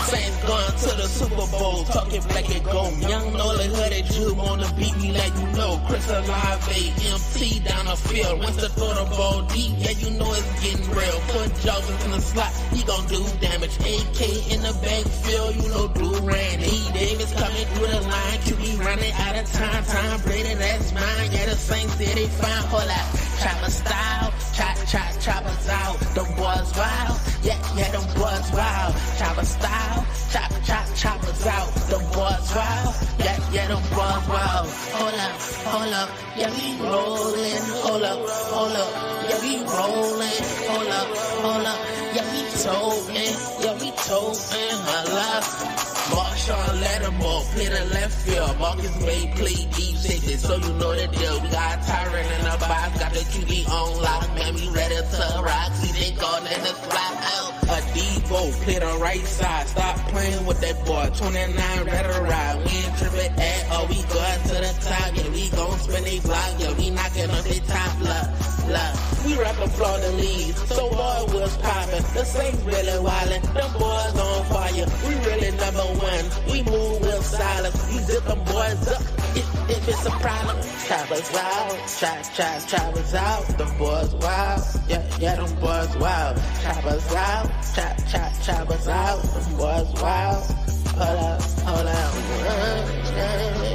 Saints going to the Super Bowl, talking black and gold. Young Nolan Hooded Jew on the beat, we let you know. Chris Olave, MT down the field. Once to throw the ball deep, yeah, you know it's getting real. Put Jarvis in the slot, he gon' do damage. AK in the backfield, you know Durant. E. Davis coming through the line, QB running out of time. Tom Brady, that's mine. Yeah, the Saints did it fine. Hold up, chopper style, choppers out. Them boys wild, yeah, them boys wild. Chopper style, choppers out. Them boys wild, yeah, them boys wild. Hold up, yeah, we rolling. Hold up, yeah, we rolling. Hold up, yeah, we toting, my life. Marshawn Lattimore, play the left field. Marcus May play deep safety, so you know the deal. We got Tyron in the box, got the QB on lock. Man, we ready to rock. See, they gon' let us fly out. A Devo, play the right side. Stop playing with that boy. 29, ready to ride. We ain't tripping at all. We going to the top. Yeah, we gon' spin they block. Yeah, we knocking on their top block. We rapping Florida leads, so boy was poppin'. The Saints really wildin', them boys on fire. We really number one, we move with silence. We zip them boys up, if it's a problem. Choppers out, choppers out. Them boys wild, yeah, them boys wild. Choppers out, choppers out. Them boys wild. Hold up.